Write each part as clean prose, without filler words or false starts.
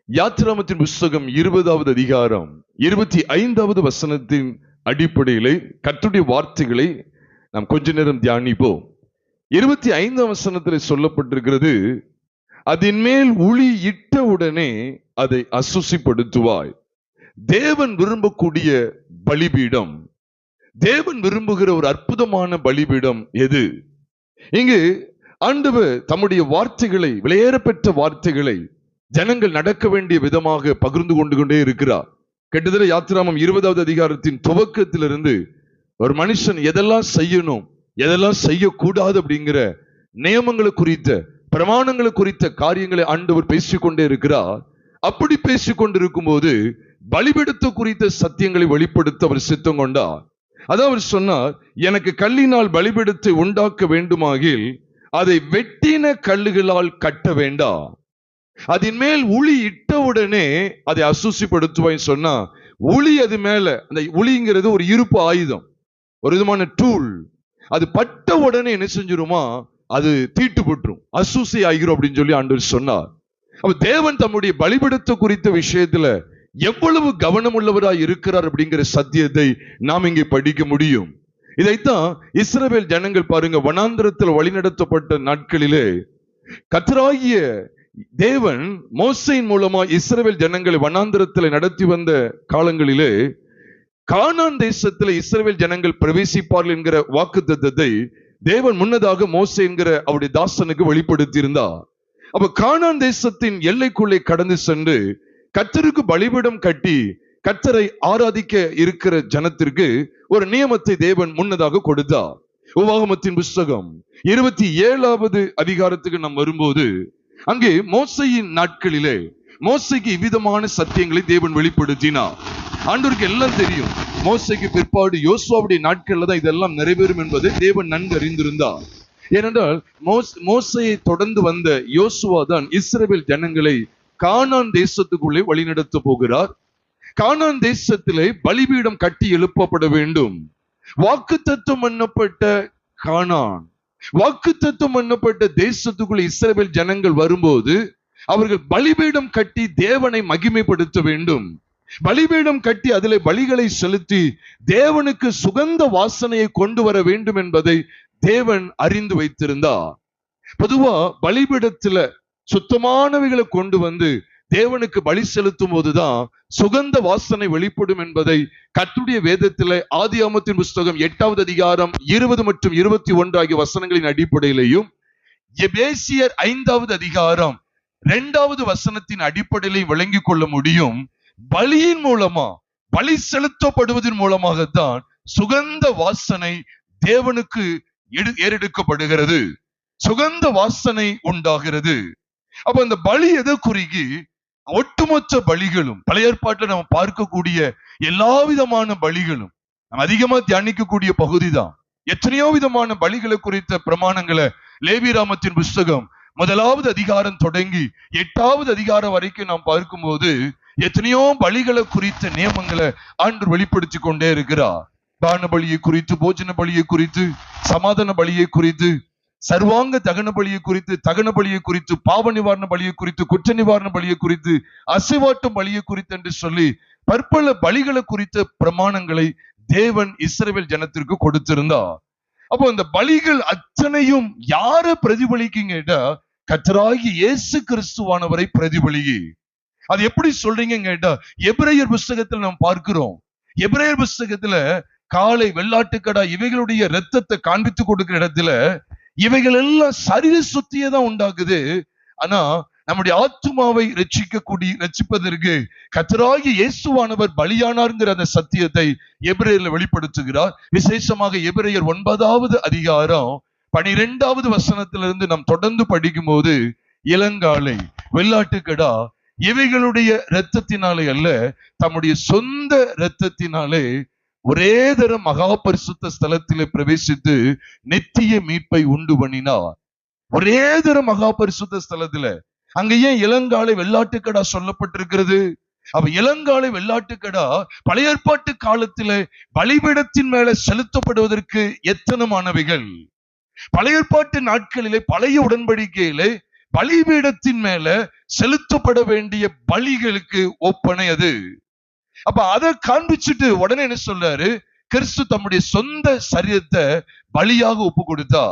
யாத்திராமத்தின் புஸ்தகம் 20வது அதிகாரம் 25வது வசனத்தின் அடிப்படையிலே கர்த்தருடைய வார்த்தைகளை நாம் கொஞ்ச நேரம் தியானிப்போம். 25ஆம் வசனத்தில் சொல்லப்பட்டிருக்கிறது, அதன் மேல் உளி இட்டவுடனே அதை அசுசிப்படுத்துவாய். தேவன் விரும்பக்கூடிய பலிபீடம், தேவன் விரும்புகிற ஒரு அற்புதமான பலிபீடம் எது? இங்கு ஆண்டவர் தம்முடைய வார்த்தைகளை, விலையேறப்பெற்ற வார்த்தைகளை ஜனங்கள் நடக்க வேண்டிய விதமாக பகிர்ந்து கொண்டே இருக்கிறார். கிட்டத்தட்ட யாத்திராமம் 20வது அதிகாரத்தின் துவக்கத்திலிருந்து ஒரு மனுஷன் எதெல்லாம் செய்யணும், எதெல்லாம் செய்யக்கூடாது அப்படிங்கிற நியமங்களை குறித்த, பிரமாணங்களை குறித்த காரியங்களை ஆண்டவர் பேசிக்கொண்டே இருக்கிறார். அப்படி பேசிக்கொண்டிருக்கும் போது பலிபீடத்தை குறித்த சத்தியங்களை வெளிப்படுத்த அவர் சித்தம் கொண்டார். அதான் அவர் சொன்னார், எனக்கு கல்லினால் பலிபீடத்தை உண்டாக்க வேண்டுமாகில் அதை வெட்டின கல்லுகளால் கட்ட வேண்டாம், அதன் மேல் உளி இட்டவுடனே அதை அசுசிப்படுத்துவாய் சொன்னா, உளி அது மேல, அந்த உளிங்கிறது ஒரு இருப்பு ஆயுதம், ஒரு விதமான டூல். அது பட்ட உடனே என்ன செஞ்சிருமா, அது தீட்டு போட்டுரும், அசுசி ஆகிறோம் அப்படின்னு சொல்லி ஆண்டவர் சொன்னார். அப்ப தேவன் தம்முடைய பலிபீடத்தை குறித்த விஷயத்துல எவ்வளவு கவனம் உள்ளவராய் இருக்கிறார் அப்படிங்கிற சத்தியத்தை நாம் இங்கே படிக்க முடியும். இதைத்தான் இஸ்ரவேல் ஜனங்கள் பாருங்க, வனாந்திரத்தில் வழிநடத்தப்பட்ட நாட்களிலே கர்த்தராகிய தேவன் மோசேயின் மூலமா இஸ்ரவேல் ஜனங்களை வனாந்திரத்தில் நடத்தி வந்த காலங்களிலே கானான் தேசத்தில் இஸ்ரவேல் ஜனங்கள் பிரவேசிப்பார்கள் என்கிற வாக்குத்தத்தத்தை தேவன் முன்னதாக மோசே என்கிற அவருடைய தாசனுக்கு வெளிப்படுத்தி இருந்தார். அப்ப கானான் தேசத்தின் எல்லைக்குள்ளே கடந்து சென்று கர்த்தருக்கு பலிபீடம் கட்டி கர்த்தரை ஆராதிக்க இருக்கிற ஜனத்திற்கு ஒரு நியமத்தை தேவன் முன்னதாக கொடுத்தார். உபாகமத்தின் புஸ்தகம் 27வது அதிகாரத்துக்கு நாம் வரும்போது, அங்கே மோசையின் நாட்களிலே மோசைக்கு இவ்விதமான சத்தியங்களை தேவன் வெளிப்படுத்தினார். ஆண்டவருக்கு எல்லாம் தெரியும், மோசைக்கு பிற்பாடு யோசுவாவுடைய நாட்கள்ல தான் இதெல்லாம் நிறைவேறும் என்பதை தேவன் நன்கு அறிந்திருந்தார். ஏனென்றால் மோசையை தொடர்ந்து வந்த யோசுவா தான் இஸ்ரவேல் ஜனங்களை கானான் தேசத்துக்குள்ளே வழிநடத்த போகிறார். கானான் தேசத்திலே பலிபீடம் கட்டி எழுப்பப்பட வேண்டும். வாக்குத்தத்தம் பண்ணப்பட்ட கானான், வாக்குத்தத்தம் பண்ணப்பட்ட தேசத்துக்குள்ள இஸ்ரவேல் ஜனங்கள் வரும்போது அவர்கள் பலிபீடம் கட்டி தேவனை மகிமைப்படுத்த வேண்டும். பலிபீடம் கட்டி அதிலே பலிகளை செலுத்தி தேவனுக்கு சுகந்த வாசனையை கொண்டு வர வேண்டும் என்பதை தேவன் அறிந்து வைத்திருந்தார். பொதுவா பலிபீடத்துல சுத்தமானவைகளை கொண்டு வந்து தேவனுக்கு பலி செலுத்தும் போதுதான் சுகந்த வாசனை வெளிப்படும் என்பதை கர்த்தருடைய வேதத்திலே ஆதியாகமத்தின் புஸ்தகம் 8வது அதிகாரம் 20 மற்றும் 21 ஆகிய வசனங்களின் அடிப்படையிலையும், எபேசியர் 5வது அதிகாரம் 2வது வசனத்தின் அடிப்படையிலையும் விளங்கிக் கொள்ள முடியும். பலியின் மூலமா, பலி செலுத்தப்படுவதன் மூலமாகத்தான் சுகந்த வாசனை தேவனுக்கு ஏறெடுக்கப்படுகிறது, சுகந்த வாசனை உண்டாகிறது. அப்ப அந்த பலி எதை குறிக்கி, ஒட்டுமொத்த பலிகளும் பழைய ஏற்பாட்டில் நம்ம பார்க்கக்கூடிய எல்லா விதமான பலிகளும் நம்ம அதிகமா தியானிக்கக்கூடிய பகுதி தான். எத்தனையோ விதமான பலிகளை குறித்த பிரமாணங்களை லேவியராமத்தின் புஸ்தகம் 1வது அதிகாரம் தொடங்கி 8வது அதிகாரம் வரைக்கும் நாம் பார்க்கும்போது எத்தனையோ பலிகளை குறித்த நியமங்களை ஆண்டவர் வெளிப்படுத்தி கொண்டே இருக்கிறார். தான பலியை குறித்து, போஜன பலியை குறித்து, சமாதான பலியை குறித்து, சர்வாங்க தகன பலியை குறித்து, தகன பலியை குறித்து, பாவ நிவாரண பலியை குறித்து, குற்ற நிவாரண பலியை குறித்து, அசைவாட்டும் பலியை குறித்து என்று சொல்லி பற்பல பலிகளை குறித்த பிரமாணங்களை தேவன் இஸ்ரவேல் ஜனத்திற்கு கொடுத்திருந்தார். அப்போ இந்த பலிகள் அத்தனையும் யாரை பிரதிபலிக்குங்க, கர்த்தராகிய இயேசு கிறிஸ்துவானவரை பிரதிபலிகி. அது எப்படி சொல்றீங்க கேட்டா, எபிரேயர் புஸ்தகத்தில் நாம் பார்க்கிறோம். எபிரேயர் புஸ்தகத்துல காளை, வெள்ளாட்டுக்கடா இவைகளுடைய இரத்தத்தை காண்பித்து கொடுக்கிற இடத்துல இவைகள் எல்லாம் சரீர சுத்தியை தான் உண்டாக்குது. ஆனா நம்முடைய ஆத்துமாவை ரட்சிப்பதற்கு கர்த்தராகிய இயேசுவானவர் பலியானார்ங்கிற அந்த சத்தியத்தை எபிரேயர்ல வெளிப்படுத்துகிறார். விசேஷமாக எபிரேயர் 9வது அதிகாரம் 12வது வசனத்திலிருந்து நாம் தொடர்ந்து படிக்கும் போது, இளங்காளை, வெள்ளாட்டுக்கடா இவைகளுடைய இரத்தத்தினாலே அல்ல, தம்முடைய சொந்த இரத்தத்தினாலே ஒரே தரம் மகா பரிசுத்த ஸ்தலத்திலே பிரவேசித்து நித்திய மீட்பை உண்டு பண்ணினார். ஒரே தரம் மகா பரிசுத்த ஸ்தலத்துல. அங்க ஏன் இளங்காளை, வெள்ளாட்டுக்கடா சொல்லப்பட்டிருக்கிறது? அப்ப இளங்காளை, வெள்ளாட்டுக்கடா பழைய ஏற்பாட்டு காலத்திலே பலிபீடத்தின் மேல செலுத்தப்படுவதற்கு எத்தனமானவைகள். பழைய ஏற்பாட்டு நாட்களிலே, பழைய உடன்படிக்கையிலே பலிபீடத்தின் மேல செலுத்தப்பட வேண்டிய பலிகளுக்கு ஒப்பனை அது. அப்ப அதை காண்பிச்சுட்டு உடனே என்ன சொல்றாரு, கிறிஸ்து தம்முடைய சொந்த சரீரத்தை பலியாக ஒப்பு கொடுத்தா.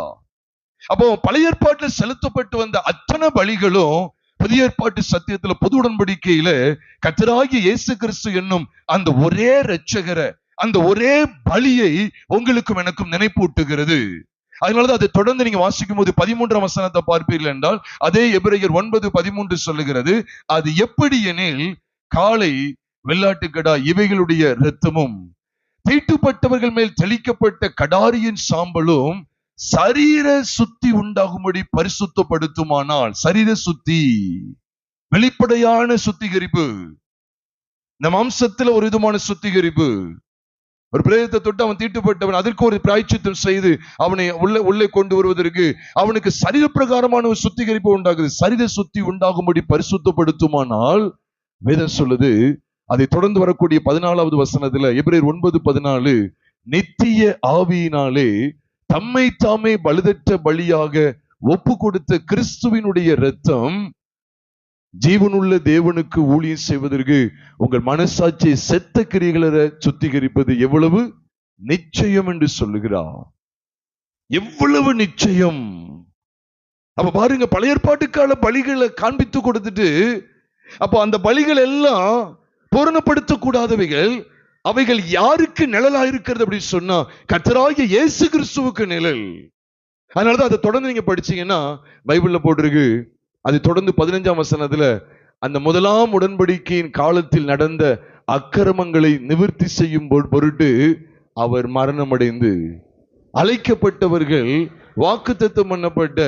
அப்போ பழைய ஏற்பாட்டுல செலுத்தப்பட்டு வந்த அத்தனை பலிகளும் புதிய ஏற்பாட்டு சத்தியத்துல புது உடன்படிக்கையில கர்த்தராகிய இயேசு கிறிஸ்து என்னும் அந்த ஒரே இரட்சகரை, அந்த ஒரே பலியை உங்களுக்கும் எனக்கும் நினைப்பூட்டுகிறது. அதனாலதான் அதை தொடர்ந்து நீங்க வாசிக்கும் போது 13ஆம் வசனத்தை பார்ப்பீர்கள் என்றால், அதே எபிரேயர் 9:13 சொல்லுகிறது, அது எப்படி எனில் காளை, வெள்ளாட்டுக்கடா இவைகளுடைய இரத்தமும் தீட்டுப்பட்டவர்கள் மேல் தெளிக்கப்பட்ட கடாரியின் சாம்பலும் சரீர சுத்தி உண்டாகும்படி பரிசுத்தப்படுத்துமானால், சரீர சுத்தி, வெளிப்படையான சுத்திகரிப்பு, இந்த மாம்சத்துல ஒரு விதமான சுத்திகரிப்பு. ஒரு பிரேதத்தை தொட்டு அவன் தீட்டுப்பட்டவன், அதற்கு ஒரு பிராயச்சித்தம் செய்து அவனை உள்ளே கொண்டு வருவதற்கு அவனுக்கு சரீர பிரகாரமான ஒரு சுத்திகரிப்பு உண்டாகுது. சரீர சுத்தி உண்டாகும்படி பரிசுத்தப்படுத்துமானால் வேதம் சொல்லுது. அதை தொடர்ந்து வரக்கூடிய 14வது வசனத்துல எபிரேயர் 9:14, நித்திய ஆவியினாலே தம்மை தாமே பழுதற்ற பலியாக ஒப்பு கொடுத்த கிறிஸ்துவினுடைய இரத்தம் ஜீவனுள்ள தேவனுக்கு ஊழியம் செய்வதற்கு உங்கள் மனசாட்சியை செத்த கிரியைகளை சுத்திகரிப்பது எவ்வளவு நிச்சயம் என்று சொல்லுகிறார். எவ்வளவு நிச்சயம்! அப்ப பாருங்க, பழைய ஏற்பாட்டுக்கால பலிகளை காண்பித்து கொடுத்துட்டு, அப்ப அந்த பலிகள் எல்லாம் பூரணப்படுத்தக்கூடாதவைகள். அவைகள் யாருக்கு நிழலா இருக்கிறது அப்படின்னு சொன்னா, கர்த்தராகிய இயேசு கிறிஸ்துவுக்கு நிழல். அதனாலதான் அதை தொடர்ந்து நீங்க படிச்சீங்கன்னா பைபிள்ல போட்டிருக்கு. அது தொடர்ந்து 15ஆம் வசனத்துல, அந்த முதலாம் உடன்படிக்கையின் காலத்தில் நடந்த அக்கிரமங்களை நிவர்த்தி செய்யும் பொருட்டு அவர் மரணமடைந்து அழைக்கப்பட்டவர்கள் வாக்குத்தத்தம் பண்ணப்பட்ட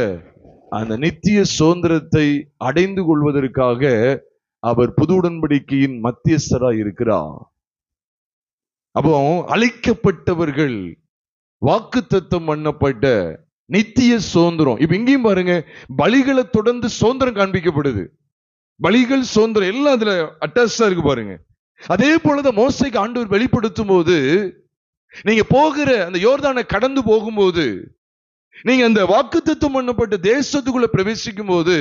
அந்த நித்திய சுதந்திரத்தை அடைந்து கொள்வதற்காக அவர் புது உடன்படிக்கையின் மத்தியஸ்தராய் இருக்கிறார். அப்போ அழைக்கப்பட்டவர்கள் வாக்குத்தத்தம் பண்ணப்பட்ட நித்திய சுதந்திரம். இப்ப இங்கேயும் பாருங்க, பலிகளை தொடர்ந்து சுதந்திரம் காண்பிக்கப்படுது. பலிகள் சுதந்திரம் எல்லாம் அதுல அட்டாச்சா இருக்கு பாருங்க. அதே போலதான் மோசேக்கு ஆண்டவர் வெளிப்படுத்தும் போது, நீங்க போகிற அந்த யோர்தானை கடந்து போகும்போது, நீங்க அந்த வாக்குத்தத்தம் பண்ணப்பட்ட தேசத்துக்குள்ள பிரவேசிக்கும் போது,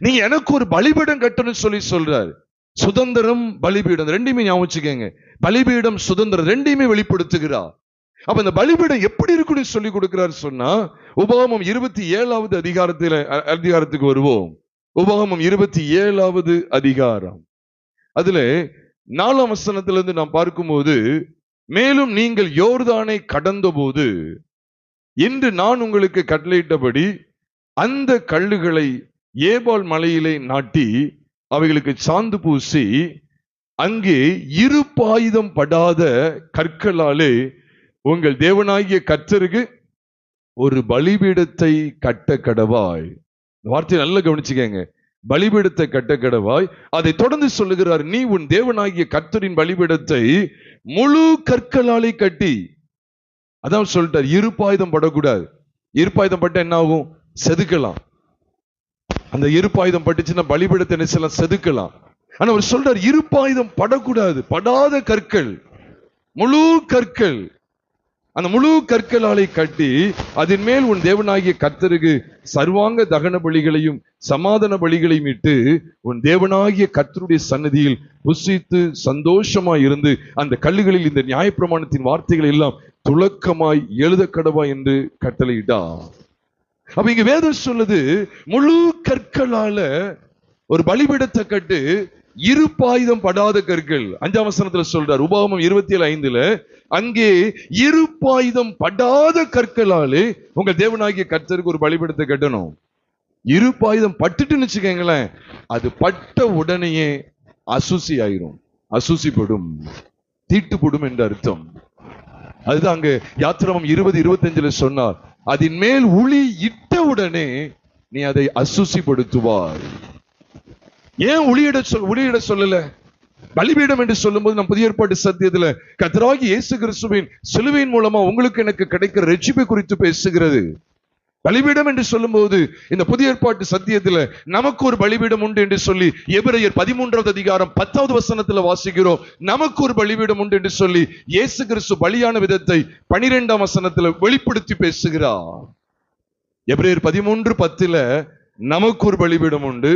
நீங்க எனக்கு ஒரு பலிபீடம் கட்டணும்னு சொல்லி சொல்றாரு. சுதந்திரம், பலிபீடம் ரெண்டையுமே ஞாபகம் வச்சுக்கங்க. பலிபீடம், சுதந்திரம் ரெண்டையுமே வெளிப்படுத்துகிறார். அப்ப இந்த பலிபீடம் எப்படி இருக்குன்னு சொல்லி கொடுக்கிறார் சொன்னா, உபாகமம் 27வது அதிகாரத்துக்கு வருவோம். உபாகமம் 27வது அதிகாரம், அதுல 4ஆம் வசனத்திலிருந்து நாம் பார்க்கும்போது, மேலும் நீங்கள் யோர்தானை கடந்த போது இன்று நான் உங்களுக்கு கட்டளையிட்டபடி அந்த கல்லுகளை ஏபால் மலையிலே நாட்டி அவைகளுக்கு சாந்து பூசி அங்கே இருபாயுதம் படாத கற்களாலே உங்கள் தேவனாகிய கர்த்தருக்கு ஒரு பலிபீடத்தை கட்ட கடவாய். வார்த்தையை நல்லா கவனிச்சுக்கங்க. பலிபீடத்தை கட்ட கடவாய். அதை தொடர்ந்து சொல்லுகிறார், நீ உன் தேவனாகிய கர்த்தரின் பலிபீடத்தை முழு கற்களாலே கட்டி. அதான் சொல்லிட்டார், இருபாயுதம் படக்கூடாது. இருபாயுதம் பட்ட என்ன ஆகும்? செதுக்கலாம். அந்த இருபாயுதம் பட்டுச்சுன்னா பலிபீடத்தை என்ன செய்யலாம்? செதுக்கலாம். ஆனா அவர் சொல்றார், இருபாயுதம் படக்கூடாது. படாத கற்கள், முழு கற்கள், அந்த முழு கற்களாலை கட்டி அதன் மேல் உன் தேவனாகிய கர்த்தருக்கு சர்வாங்க தகன பலிகளையும் சமாதான பலிகளையும் இட்டு உன் தேவனாகிய கர்த்தருடைய சன்னதியில் புசித்து சந்தோஷமாய் இருந்து அந்த கல்லுகளில் இந்த நியாயப்பிரமாணத்தின் வார்த்தைகள் எல்லாம் துலக்கமாய் எழுத கடவா என்று கட்டளையிட்டா. அப்ப இங்க வேதம் சொல்லுது, முழு கற்களால ஒரு பலிபீடத்தை கட்டு, இருபாயுதம் படாத கற்கள். 5ஆம் வசனத்துல சொல்றார், உபாகமம் 27:5, அங்கே இருபாயுதம் படாத கற்களாலே உங்க தேவனாகிய கர்த்தருக்கு ஒரு பலிபீடத்தை கட்டணும். இருபாயுதம் பட்டுட்டுன்னு வச்சுக்கங்களேன், அது பட்ட உடனேயே அசுசி ஆயிரும், அசுசிப்படும், தீட்டுப்படும் என்று அர்த்தம். அதுதான் அங்க யாத்திராமம் 20:25 சொன்னார், அதன் மேல் உளி இட்ட உடனே நீ அதை அசுசிப்படுத்துவாய். ஏன் உளியிட சொல்லல? பலிபீடம் என்று சொல்லும்போது நம் புதிய ஏற்பாட்டு சத்தியத்துல கர்த்தராகிய இயேசு கிறிஸ்துவின் சிலுவையின் மூலமா உங்களுக்கு எனக்கு கிடைக்கிற ரட்சிப்பை குறித்து பேசுகிறது. பலிபீடம் என்று சொல்லும்போது இந்த புதிய ஏற்பாட்டு சத்தியத்துல நமக்கு ஒரு பலிபீடம் உண்டு என்று சொல்லி எபிரேயர் 13வது அதிகாரம் 10வது வசனத்துல வாசிக்கிறோம். நமக்கு ஒரு பலிபீடம் உண்டு என்று சொல்லி இயேசு கிறிஸ்து பலியான விதத்தை 12ஆம் வசனத்துல வெளிப்படுத்தி பேசுகிறார். எபிரேயர் 13:10 நமக்கு ஒரு பலிபீடம் உண்டு.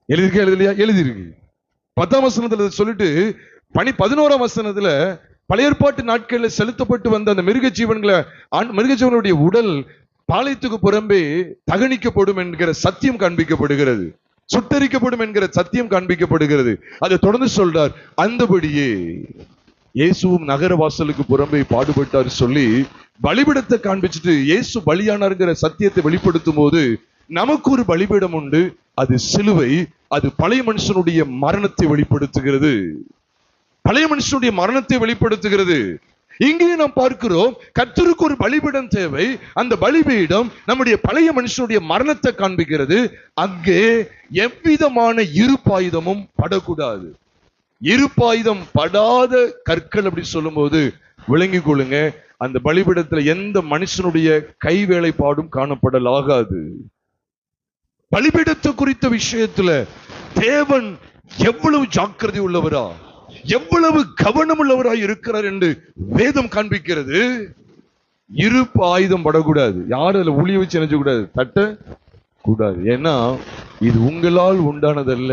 எழுதிருக்க எழுதலையா? எழுதிருக்கு. 10ஆம் வசனத்துல சொல்லிட்டு 11ஆம் வசனத்துல பழைய ஏற்பாட்டு நாட்கள்ல செலுத்தப்பட்டு வந்த அந்த மிருக ஜீவனுடைய உடல் பாளையத்துக்கு புறம்பே தகனிக்கப்படும் என்கிற சத்தியம் காண்பிக்கப்படுகிறது, சுட்டரிக்கப்படும் என்கிற சத்தியம் காண்பிக்கப்படுகிறது. அதை தொடர்ந்து சொல்றார், அந்தபடியே இயேசுவும் நகர வாசலுக்கு புறம்பே பாடுபட்டார் சொல்லி பலிபீடத்தை காண்பிச்சுட்டு இயேசு பலியானார்ங்கிற சத்தியத்தை வெளிப்படுத்தும் போது நமக்கு ஒரு பலிபீடம் உண்டு, அது சிலுவை. அது பழைய மனுஷனுடைய மரணத்தை வெளிப்படுத்துகிறது, பழைய மனுஷனுடைய மரணத்தை வெளிப்படுத்துகிறது. இங்கே நாம் பார்க்கிறோம், கர்த்தருக்கு ஒரு பலிபீடம் தேவை. அந்த பலிபீடம் நம்முடைய பழைய மனுஷனுடைய மரணத்தை காண்பிக்கிறது. அங்கே எவ்விதமான இருப்பாயுதமும் படக்கூடாது. இருப்பாயுதம் படாத கற்கள் அப்படி சொல்லும் போது விளங்கிக் கொள்ளுங்க, அந்த பலிபீடத்துல எந்த மனுஷனுடைய கை வேலைப்பாடும் காணப்படலாகாது. பலிபீடத்தை குறித்த விஷயத்துல தேவன் எவ்வளவு ஜாக்கிரதை உள்ளவரா, எவ்வளவு கவனம் உள்ளவராய் இருக்கிறார் என்று வேதம் காண்பிக்கிறது. இருப்பு ஆயுதம் படக்கூடாது. யாரும் அதுல உளிய வச்சு நினைச்ச கூடாது, தட்ட கூடாது. ஏன்னா இது உங்களால் உண்டானதல்ல,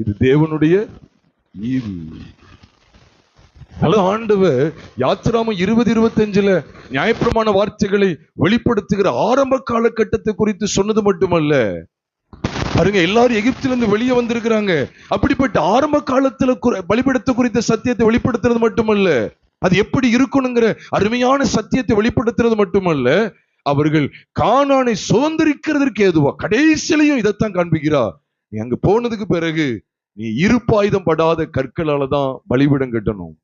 இது தேவனுடைய ஈவு. ஆண்டவர் யாத்திராமம் 20:25 நியாயப்பிரமாண வார்த்தைகளை வெளிப்படுத்துகிற ஆரம்ப காலகட்டத்தை குறித்து சொன்னது மட்டுமல்ல, பாருங்க, எல்லாரும் எகிப்திலிருந்து வெளியே வந்திருக்கிறாங்க. அப்படிப்பட்ட ஆரம்ப காலத்துல பலிபீடத்தை குறித்த சத்தியத்தை வெளிப்படுத்துறது மட்டுமல்ல, அது எப்படி இருக்கணுங்கிற அருமையான சத்தியத்தை வெளிப்படுத்துறது மட்டுமல்ல, அவர்கள் கானானை சுதந்திரிக்கிறதற்கு ஏதுவா கடைசியிலையும் இதைத்தான் காண்பிக்கிறார். நீ அங்க போனதுக்கு பிறகு நீ இருப்பாயுதம் படாத கற்களால தான் பலிபீடம் கட்டணும்.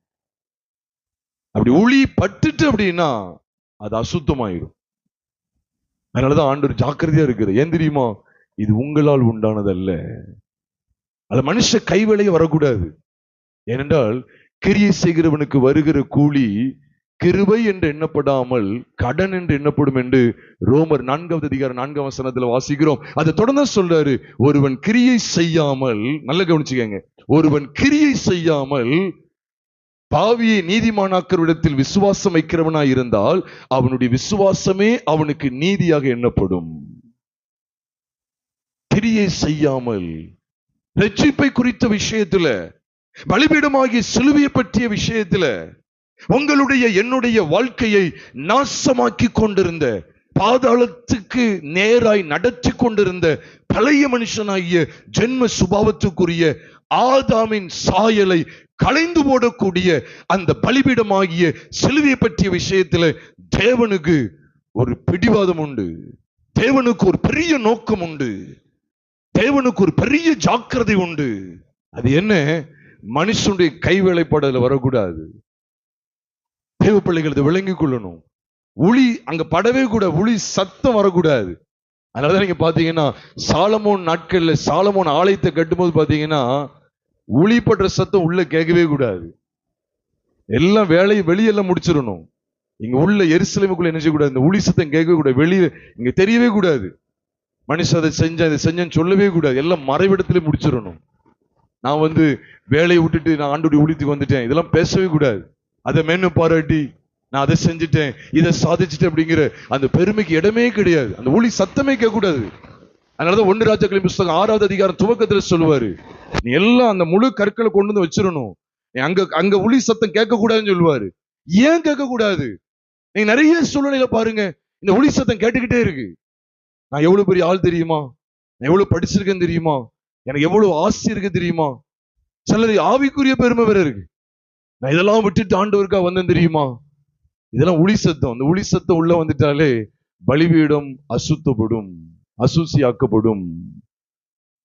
அப்படி உளி பட்டுட்டு அப்படின்னா அது அசுத்தமாயிரும். அதனாலதான் ஆண்டவர் ஜாக்கிரதையா இருக்குது. ஏன் தெரியுமா? இது உங்களால் உண்டானதல்ல, அது மனுஷ கைவேலையே வரக்கூடாது. ஏனென்றால் கிரியை செய்கிறவனுக்கு வருகிற கூலி கிருபை என்று எண்ணப்படாமல் கடன் என்று எண்ணப்படும் என்று ரோமர் 4வது அதிகாரம் 4ஆம் வசனத்துல வாசிக்கிறோம். அதை தொடர்ந்து சொல்றாரு, ஒருவன் கிரியை செய்யாமல், நல்ல கவனிச்சுக்கங்க, ஒருவன் கிரியை செய்யாமல் பாவியை நீதிமானாக்கரிடத்தில் விசுவாசம் வைக்கிறவனாய் இருந்தால் அவனுடைய விசுவாசமே அவனுக்கு நீதியாக எண்ணப்படும். கிரியை செய்யாமல் ரட்சிப்பை குறித்த விஷயத்துல, பலிபீடமாகிய சிலுவையை பற்றிய விஷயத்துல, உங்களுடைய என்னுடைய வாழ்க்கையை நாசமாக்கி கொண்டிருந்த, பாதாளத்துக்கு நேராய் நடத்தி கொண்டிருந்த பழைய மனுஷனாகிய ஜென்ம சுபாவத்துக்குரிய ஆதாமின் சாயலை களைந்து போடக்கூடிய அந்த பலிபீடமாகிய சிலுவையை பற்றிய விஷயத்துல தேவனுக்கு ஒரு பிடிவாதம் உண்டு, தேவனுக்கு ஒரு பெரிய நோக்கம் உண்டு, தேவனுக்கு ஒரு பெரிய ஜாக்கிரதை உண்டு. அது என்ன? மனுஷனுடைய கை வேலைப்பாடுல வரக்கூடாது. தேவ பிள்ளைகள் இதை விளங்கிக் கொள்ளணும். உளி அங்க படவே கூட, உளி சத்தம் வரக்கூடாது. அதனாலதான் நீங்க பாத்தீங்கன்னா சாலமோன் நாட்கள்ல, சாலமோன் ஆலயத்தை கட்டும்போது பாத்தீங்கன்னா உளி படுற சத்தம் உள்ள கேட்கவே கூடாது. எல்லாம் வேலையை வெளியெல்லாம் முடிச்சிடணும். இங்க உள்ள எருசலேமுக்குள்ள என்ன செய்யக்கூடாது, இந்த உளி சத்தம் கேட்க கூடாது, வெளியே இங்க தெரியவே கூடாது. மனுஷன் அதை செஞ்சேன்னு சொல்லவே கூடாது. எல்லாம் மறைவிடத்திலே முடிச்சிடணும். நான் வேலையை விட்டுட்டு நான் ஆண்டோடைய ஊழியத்துக்கு வந்துட்டேன், இதெல்லாம் பேசவே கூடாது. அதை மேன்மை பாராட்டி நான் அதை செஞ்சுட்டேன், இதை சாதிச்சுட்டேன் அப்படிங்கிற அந்த பெருமைக்கு இடமே கிடையாது. அந்த ஒளி சத்தமே கேட்க கூடாது. அதனாலதான் 1 ராஜாக்களின் புஸ்தகம் 6வது அதிகாரம் துவக்கத்துல சொல்லுவாரு, நீ எல்லாம் அந்த முழு கற்களை கொண்டு வந்து வச்சிடணும், அங்க ஒளி சத்தம் கேட்க கூடாதுன்னு சொல்லுவாரு. ஏன் கேட்க கூடாது? நீங்க நிறைய சூழ்நிலையில பாருங்க, இந்த ஒளி சத்தம் கேட்டுக்கிட்டே இருக்கு. நான் எவ்வளவு பெரிய ஆள் தெரியுமா, நான் எவ்வளவு படிச்சிருக்கேன் தெரியுமா, எனக்கு எவ்வளவு ஆசை இருக்கு தெரியுமா, சிலர் ஆவிக்குரிய பெருமை வேற இருக்கு, நான் இதெல்லாம் விட்டுட்டு ஆண்டவருக்கா வந்தேன் தெரியுமா. இதெல்லாம் ஒளி சத்தம். அந்த ஒளி சத்தம் உள்ள வந்துட்டாலே பலிபீடம் அசுத்தப்படும், அசூசியாக்கப்படும்.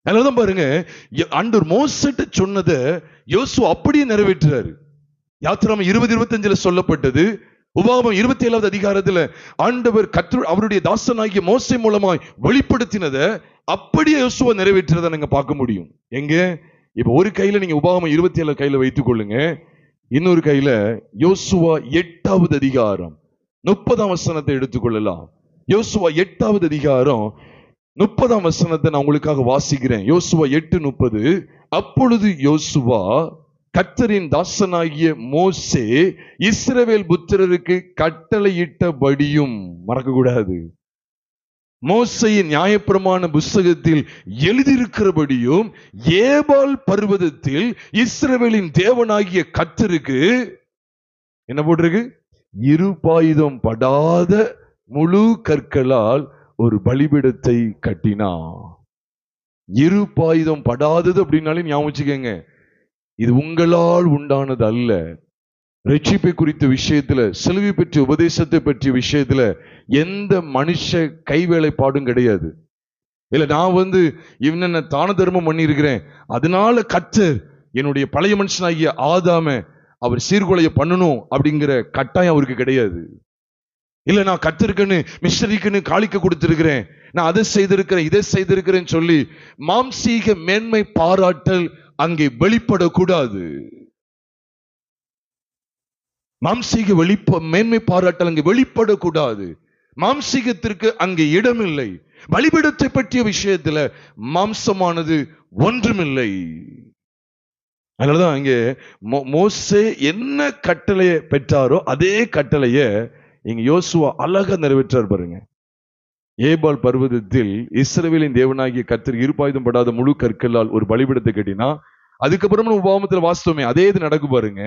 அதனாலதான் பாருங்க, ஆண்டவர் மோசேட்ட சொன்னதை யோசுவா அப்படியே நிறைவேற்றுறாரு. யாத்திராமம் 20:25 சொல்லப்பட்டது. உபாகமம் 27வது அதிகாரத்துல ஆண்டவர் அவருடைய தாசனாகிய மோசே மூலமாய் வெளிப்படுத்தினதை அப்படியே யோசுவா நிறைவேற்றுறதை நீங்க பார்க்க முடியும். எங்க? இப்ப ஒரு கையில நீங்க உபாகமம் 27 கையில வைத்துக் கொள்ளுங்க, இன்னொரு கையில யோசுவா 8வது அதிகாரம் 30ஆம் வசனத்தை எடுத்துக்கொள்ளலாம். யோசுவா 8வது அதிகாரம் 30ஆம் வசனத்தை நான் உங்களுக்காக வாசிக்கிறேன். யோசுவா 8:30. அப்பொழுது யோசுவா கர்த்தரின் தாசனாகிய மோசே இஸ்ரவேல் புத்திரருக்கு கட்டளையிட்டபடியும், மறக்க கூடாது, மோசேயின் நியாயப்பிரமாண புஸ்தகத்தில் எழுதியிருக்கிறபடியும் ஏபால் பர்வதத்தில் இஸ்ரவேலின் தேவனாகிய கர்த்தருக்கு என்ன போட்டிருக்கு? இருபாயுதம் படாத முழு கற்களால் ஒரு பலிபீடத்தை கட்டினான். இருபாயுதம் படாதது அப்படின்னாலே ஞாபகம் வச்சுக்கங்க, இது உங்களால் உண்டானது அல்ல. ரட்சிப்பை குறித்த விஷயத்துல, சிலுவை பற்றிய உபதேசத்தை பற்றிய விஷயத்துல எந்த மனுஷ கைவேலைப்பாடும் கிடையாது. இல்ல நான் இவன தான தர்மம் பண்ணி இருக்கிறேன், அதனால கர்த்தர் என்னுடைய பழைய மனுஷனாகிய ஆதாம அவர் சீர்குலைய பண்ணணும் அப்படிங்கிற கட்டாயம் அவருக்கு கிடையாது. இல்ல நான் கர்த்தருக்குன்னு மிஷனரிக்குன்னு காணிக்க கொடுத்திருக்கிறேன், நான் அதை செய்திருக்கிறேன் இதை செய்திருக்கிறேன்னு சொல்லி மாம்சீக மேன்மை பாராட்டல் அங்கே வெளிப்படக்கூடாது. மாம்சீக மேன்மை பாராட்டல் அங்கே வெளிப்படக்கூடாது. மாம்சீகத்திற்கு அங்கே இடமில்லை. பலிபீடத்தை பற்றிய விஷயத்துல மாம்சமானது ஒன்றுமில்லை. அதனாலதான் இங்கே மோசே என்ன கட்டளையை பெற்றாரோ அதே கட்டளைய இங்க யோசுவா அழகா நிறைவேற்றார் பாருங்க. ஏபால் பர்வதத்தில் இஸ்ரவேலின் தேவனாகிய கர்த்தர் இருபாயுதம் படாத முழு கற்களால் ஒரு பலிபீடத்தை கட்டினா, அதுக்கப்புறம் உபாகமத்தில் வாஸ்தவமே அதே இது நடக்கு பாருங்க.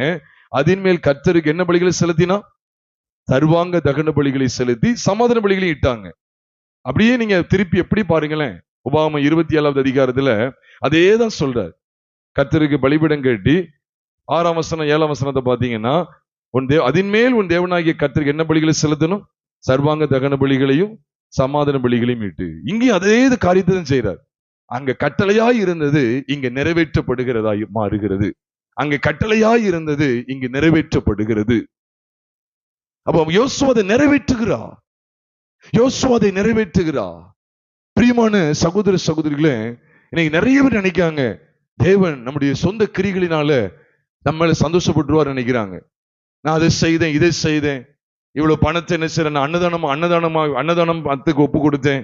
அதன் மேல் கர்த்தருக்கு என்ன பலிகளை செலுத்தினா? சர்வாங்க தகன பலிகளை செலுத்தி சமாதான பலிகளை இட்டாங்க. அப்படியே நீங்க திருப்பி எப்படி பாருங்களேன், உபாகமம் 27வது அதிகாரத்துல அதே தான் சொல்றார். கர்த்தருக்கு பலிபீடம் கட்டி 6ஆம் வசனம் 7ஆம் வசனத்தை பாத்தீங்கன்னா, அதன் மேல் உன் தேவனாகிய கர்த்தருக்கு என்ன பலிகளை செலுத்தணும்? சர்வாங்க தகன பலிகளையும் சமாதான பலிகளையும் இட்டு. இங்கேயும் அதே காரியத்தை தான் செய்யறார். அங்க கட்டளையாய் இருந்தது இங்க நிறைவேற்றப்படுகிறதாய் மாறுகிறது. அங்க கட்டளையாய் இருந்தது இங்கு நிறைவேற்றப்படுகிறது. அப்ப யோசுவா நிறைவேற்றுகிறார். யோசுவா நிறைவேற்றுகிறார். பிரியமான சகோதர சகோதரிகளே, இன்னைக்கு நிறைய பேர் நினைக்காங்க தேவன் நம்முடைய சொந்த கிரிகளினால நம்மள சந்தோஷப்பட்டுருவார் நினைக்கிறாங்க. நான் அதை செய்தேன் இதை செய்தேன், இவ்வளவு பணத்தை என்ன செய்றேன், அன்னதானம் பத்துக்கு ஒப்பு கொடுத்தேன்,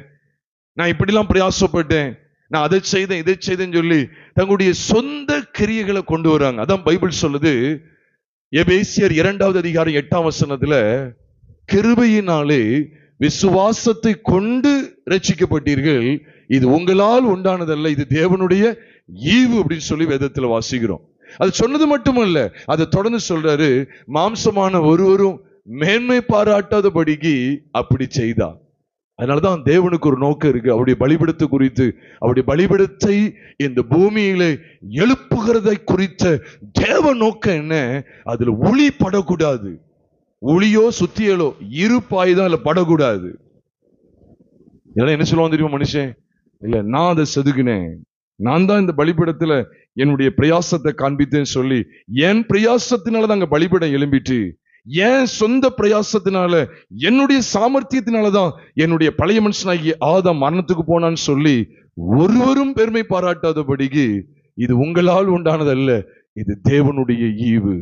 நான் இப்படிலாம் பிரயாசப்பட்டேன், நான் அதை செய்தேன் இதை செய்தேன்னு சொல்லி தங்களுடைய சொந்த கிரியைகளை கொண்டு வராங்க. அதான் பைபிள் சொல்லுது, எபேசியர் 2வது அதிகாரம் 8ஆம் வசனத்துல, கிருபையினாலே விசுவாசத்தை கொண்டு ரட்சிக்கப்பட்டீர்கள், இது உங்களால் உண்டானதல்ல, இது தேவனுடைய ஈவு அப்படின்னு சொல்லி வேதத்துல வாசிக்கிறோம். அது சொன்னது மட்டுமல்ல, அதை தொடர்ந்து சொல்றாரு, மாம்சமான ஒருவரும் மேன்மை பாராட்டாதபடிக்கு அப்படி செய்தார். அதனாலதான் தேவனுக்கு ஒரு நோக்கம் இருக்கு. அவருடைய பலிபீடத்தை குறித்து, அவருடைய பலிபீடத்தை இந்த பூமியில எழுப்புகிறதை குறித்த தேவ நோக்கம் என்ன? அதுல ஒளி படக்கூடாது. ஒளியோ சுத்தியலோ இருப்பாயுதான் அதுல படக்கூடாது. இதெல்லாம் என்ன சொல்லுவான் தெரியுமா மனுஷன்? இல்ல நான் அதை செதுக்கினேன், நான் தான் இந்த பலிபீடத்துல என்னுடைய பிரயாசத்தை காண்பித்தேன்னு சொல்லி, என் பிரயாசத்தினாலதான் அங்க பலிபீடம் எழும்பிட்டு, என் சொந்த பிரயாசத்தினால என்னுடைய சாமர்த்தியத்தினாலதான் என்னுடைய பழைய மனுஷனாகிய ஆதாம் மரணத்துக்கு போனான்னு சொல்லி ஒருவரும் பெருமை பாராட்டாதபடிக்கு இது உங்களால் உண்டானதல்ல, இது தேவனுடைய ஈவு.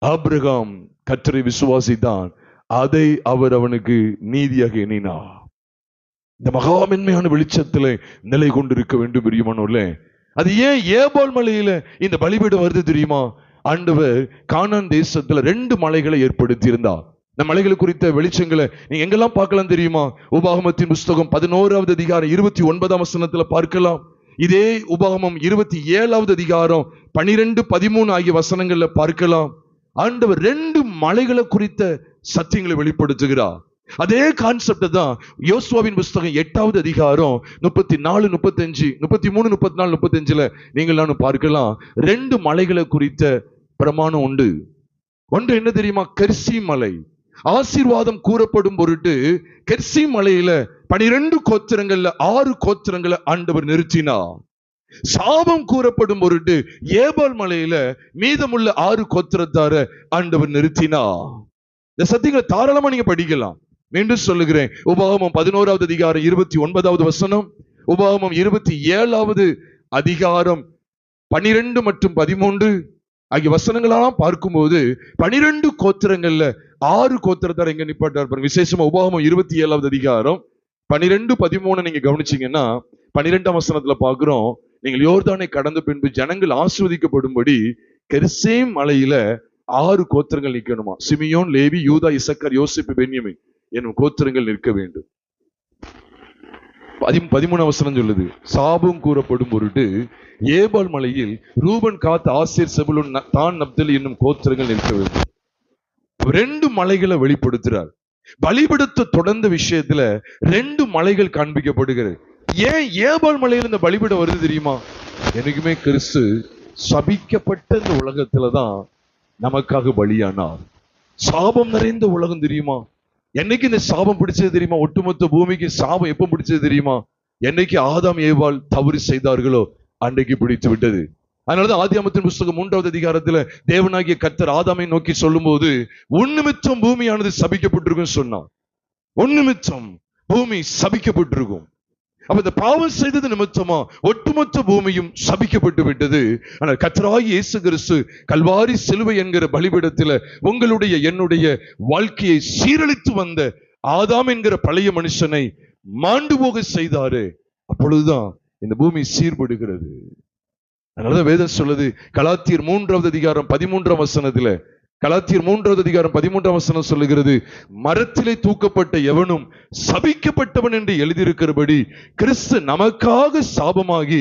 ஆபிரகாம் கர்த்தரை விசுவாசித்தான், அதை அவர் அவனுக்கு நீதியாக எண்ணினார். இந்த மகாமென்மையான வெளிச்சத்துல நிலை கொண்டிருக்க வேண்டும் பிரியமானவர்களே. அது ஏன் ஏபால் மலையில இந்த பலிபீடம் வருது தெரியுமா? ஆண்டவர் கானான் தேசத்துல 2 மலைகளை ஏற்படுத்தி இருந்தார். இந்த மலைகளை குறித்த வெளிச்சங்களை நீங்க எங்கெல்லாம் பார்க்கலாம் தெரியுமா? உபாகமத்தின் புஸ்தகம் 11வது அதிகாரம் 29ஆம் வசனத்துல பார்க்கலாம். இதே உபாகமம் 27வது அதிகாரம் 12, 13 ஆகிய வசனங்கள்ல பார்க்கலாம். ஆண்டவர் 2 மலைகளை குறித்த சத்தியங்களை வெளிப்படுத்துகிறார். அதே கான்செப்ட் தான் யோசுவாவின் புஸ்தகம் 8வது அதிகாரம் 34, 35, 33, 34, 35ல நீங்கள் நானும் பார்க்கலாம். 2 மலைகளை குறித்த பிரமாணம் உண்டு. ஒன்று என்ன தெரியுமா? கெர்சி மலை. ஆசீர்வாதம் கூறப்படும் பொருட்டு கெர்சி மலையில 12 கோத்திரங்கள்ல 6 கோத்திரங்களை ஆண்டவர் நிறுத்தினார். சாபம் கூறப்படும் பொருட்டு ஏபால் மலையில மீதமுள்ள 6 கோத்திரத்தார ஆண்டவர் நிறுத்தினார். இந்த சத்தியங்களை தாராளமா நீங்க படிக்கலாம். மீண்டும் சொல்லுகிறேன், உபாகமம் 11வது அதிகாரம் 29வது வசனம், உபாகமம் 27வது அதிகாரம் 12 மற்றும் 13 ஆகிய வசனங்களெல்லாம் பார்க்கும்போது 12 கோத்திரங்கள்ல 6 கோத்திரத்தார் எங்க நிப்பாட்டார் பாருங்க. விசேஷமா உபாகமம் 27வது அதிகாரம் 12, 13 நீங்க கவனிச்சீங்கன்னா 12ஆம் வசனத்துல பார்க்கிறோம், நீங்கள் யோர்தானை கடந்த பின்பு ஜனங்கள் ஆசீர்வதிக்கப்படும்படி கெர்சேம் மலையில 6 கோத்திரங்கள் நிற்கணுமா. சிமியோன், லேவி, யூதா, இசக்கர், யோசேப்பு, பென்யமீன் என்னும் கோத்திரங்கள் நிற்க வேண்டும். 13 சொல்லுது, சாபம் கூறப்படும் பொருட்டு ஏபால் மலையில் ரூபன், காத், ஆசேர், செபுலூன், தான், நப்தலி என்னும் கோத்திரங்கள் நிற்க வேண்டும். 2 மலைகளை வெளிப்படுத்துறார். பலிபீடத்தை தொடர்ந்த விஷயத்துல 2 மலைகள் காண்பிக்கப்படுகிறது. ஏன் ஏபால் மலையில் இந்த பலிபீடம் வருது தெரியுமா? எனக்குமே கிறிஸ்து சபிக்கப்பட்ட இந்த உலகத்துலதான் நமக்காக பலியானார். சாபம் நிறைந்த உலகம் தெரியுமா? என்னைக்கு இந்த சாபம் பிடிச்சது தெரியுமா? ஒட்டுமொத்த பூமிக்கு சாபம் எப்ப பிடிச்சது தெரியுமா? என்னைக்கு ஆதாம் ஏவாள் தவறு செய்தார்களோ அன்றைக்கு பிடித்து விட்டது. அதனாலதான் ஆதியாகமத்தின் புஸ்தகம் 3வது அதிகாரத்துல தேவனாகிய கர்த்தர் ஆதாமை நோக்கி சொல்லும் போது, உன் நிமித்தம் பூமியானது சபிக்கப்பட்டிருக்கும் சொன்னான். உன் நிமித்தம் பூமி சபிக்கப்பட்டிருக்கும். அப்ப இந்த பாவம் செய்தது நிமித்தமா ஒட்டுமொத்த பூமியும் சபிக்கப்பட்டு விட்டது. ஆனால் கர்த்தராகிய இயேசு கிறிஸ்து கல்வாரி சிலுவை என்கிற பலிபீடத்துல உங்களுடைய என்னுடைய வாழ்க்கையை சீரழித்து வந்த ஆதாம் என்கிற பழைய மனுஷனை மாண்டு போக செய்தாரு. அப்பொழுதுதான் இந்த பூமி சீர்படுகிறது. அதனாலதான் வேதம் சொல்லுது, கலாத்தியர் 3வது அதிகாரம் 13ஆம் வசனத்துல, கலாத்தியர் 3வது அதிகாரம் 13ஆம் வசனம் சொல்லுகிறது, மரத்திலே தூக்கப்பட்ட எவனும் சபிக்கப்பட்டவன் என்று எழுதியிருக்கிறபடி கிறிஸ்து நமக்காக சாபமாகி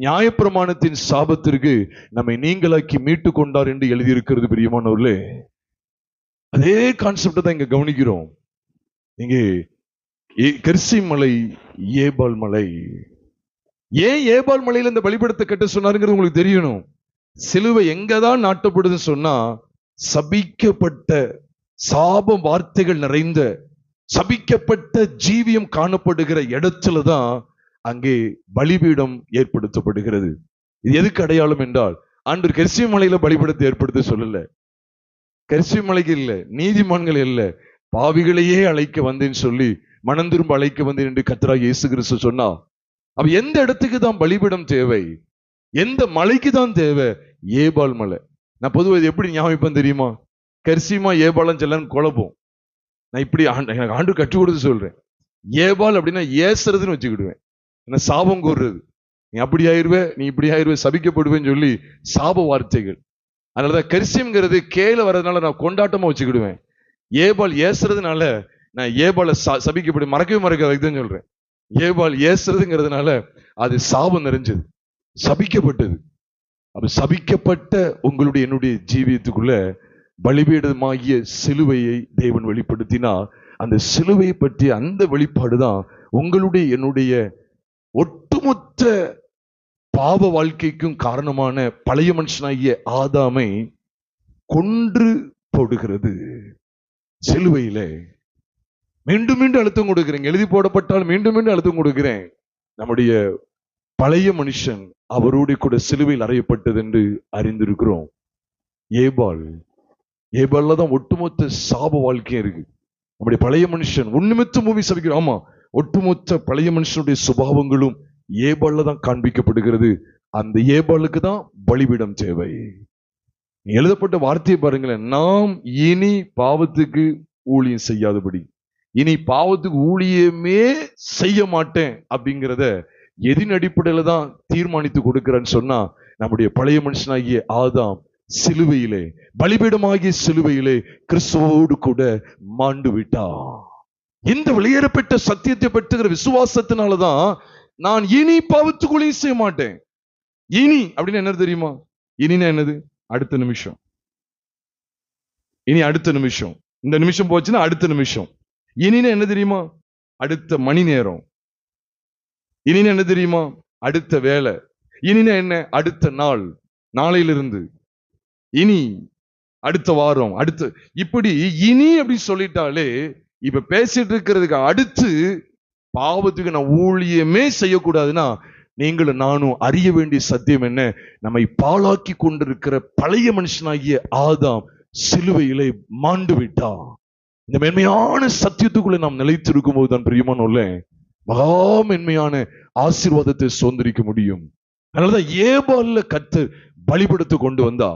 நியாயப்பிரமாணத்தின் சாபத்திற்கு நம்மை நீங்களாக்கி மீட்டு கொண்டார் என்று எழுதியிருக்கிறது. பிரியமானவர்களே, அதே கான்செப்ட் தான் இங்க கவனிக்கிறோம். இங்கே கெர்சி மலை, ஏபால் மலை. ஏன் ஏபால் மலையில இந்த பலிபீடத்தை கட்ட சொன்னாருங்கிறது உங்களுக்கு தெரியணும். சிலுவை எங்கதான் நாட்டப்படுதுன்னு சொன்னா, சபிக்கப்பட்ட சாப வார்த்தைகள் நிறைந்த சபிக்கப்பட்ட ஜீவியம் காணப்படுகிற இடத்துலதான் அங்கே பலிபீடம் ஏற்படுத்தப்படுகிறது. இது எதுக்கு அடையாளம் என்றால், ஆண்டவர் கெர்சி மலையில பலிபீடத்தை ஏற்படுத்த சொல்லல. கெர்சி மலைக்கு இல்ல, நீதிமான்கள் இல்ல, பாவிகளையே அழைக்க வந்தேன்னு சொல்லி மனம் திரும்ப அழைக்க வந்தேன் என்று கர்த்தராகிய இயேசு கிறிஸ்து சொன்னா. அப்ப எந்த இடத்துக்கு தான் பலிபீடம் தேவை? எந்த மலைக்கு தான் தேவை? ஏபால் மலை. நான் பொதுவாக எப்படி ஞாபகம் தெரியுமா? கெர்சிமா ஏபாலம் செல்லன்னு குழப்பம். நான் இப்படி எனக்கு ஆண்டு கற்றுக் கொடுத்து சொல்றேன். ஏபால் அப்படின்னா ஏசுறதுன்னு வச்சுக்கிடுவேன். என்ன சாபம் கூறுறது, நீ அப்படி ஆயிருவே, நீ இப்படி ஆயிருவே, சபிக்கப்படுவேன்னு சொல்லி சாப வார்த்தைகள். அதனாலதான் கெர்சிம்ங்கிறது கேல வர்றதுனால நான் கொண்டாட்டமா வச்சுக்கிடுவேன். ஏபால் ஏசுறதுனால நான் ஏபால சபிக்கப்படு மறக்கவே வைத்துன்னு சொல்றேன். ஏபால் ஏசுறதுங்கிறதுனால அது சாபம் நிறைஞ்சது, சபிக்கப்பட்டது. அப்ப சபிக்கப்பட்ட உங்களுடைய என்னுடைய ஜீவியத்துக்குள்ள பலிபீடமாகிய சிலுவையை தேவன் வெளிப்படுத்தினார். அந்த சிலுவையை பற்றி அந்த வெளிப்பாடுதான் உங்களுடைய என்னுடைய ஒட்டுமொத்த பாவ வாழ்க்கைக்கும் காரணமான பழைய மனுஷனாகிய ஆதாமை கொன்று போடுகிறது. சிலுவையில மீண்டும் மீண்டும் அழுத்தம் கொடுக்கிறேன், எழுதி போடப்பட்டால் மீண்டும் மீண்டும் அழுத்தம் கொடுக்கிறேன். நம்முடைய பழைய மனுஷன் அவரோடு கூட சிலுவையில் அறையப்பட்டது என்று அறிந்திருக்கிறோம். ஏபால்ல தான் ஒட்டுமொத்த சாப வாழ்க்கையும் இருக்கு. நம்முடைய பழைய மனுஷன் உன்னிமித்த மூவி சபிக்கிறோம். ஆமா, ஒட்டுமொத்த பழைய மனுஷனுடைய சுபாவங்களும் ஏபால்ல தான் காண்பிக்கப்படுகிறது. அந்த ஏபாலுக்கு தான் பலிபீடம் தேவை. எழுதப்பட்ட வார்த்தையை பாருங்களேன், நாம் இனி பாவத்துக்கு ஊழியம் செய்யாதபடி, இனி பாவத்துக்கு ஊழியமே செய்ய மாட்டேன் அப்படிங்கிறத எதின் அடிப்படையில தான் தீர்மானித்து கொடுக்கிறேன்னு சொன்னா, நம்முடைய பழைய மனுஷனாகிய ஆதாம் சிலுவையிலே, பலிபீடமாகிய சிலுவையிலே கிறிஸ்துவோடு கூட மாண்டு விட்டா. இந்த வெளியேறப்பட்ட சத்தியத்தை பெற்றுகிற விசுவாசத்தினாலதான் நான் இனி பாவத்துக்கு ஊழியம் செய்ய மாட்டேன். இனி அப்படின்னு என்ன தெரியுமா? இனினா என்னது? அடுத்த நிமிஷம். இனி அடுத்த நிமிஷம். இந்த நிமிஷம் போச்சுன்னா அடுத்த நிமிஷம். இனினா என்ன தெரியுமா? அடுத்த மணி நேரம். இனினா என்ன தெரியுமா? அடுத்த வேலை. இனினா என்ன? அடுத்த நாள், நாளையிலிருந்து. இனி அடுத்த வாரம், அடுத்து, இப்படி இனி அப்படின்னு சொல்லிட்டாலே இப்ப பேசிட்டு இருக்கிறதுக்கு அடுத்து பாவத்துக்கு நான் ஊழியமே செய்யக்கூடாதுன்னா, நீங்களும் நானும் அறிய வேண்டிய சத்தியம் என்ன? நம்மை பாழாக்கி கொண்டிருக்கிற பழைய மனுஷனாகிய ஆதாம் சிலுவையிலே மாண்டு விட்டா. இந்த மென்மையான சத்தியத்துக்குள்ள நாம் நிலைத்திருக்கும் போதுதான் பிரியமானோல்ல மகா மென்மையான ஆசீர்வாதத்தை சுதந்திரிக்க முடியும். அதனாலதான் ஏபால்ல கர்த்தர் பலிபீடத்தை கொண்டு வந்தா.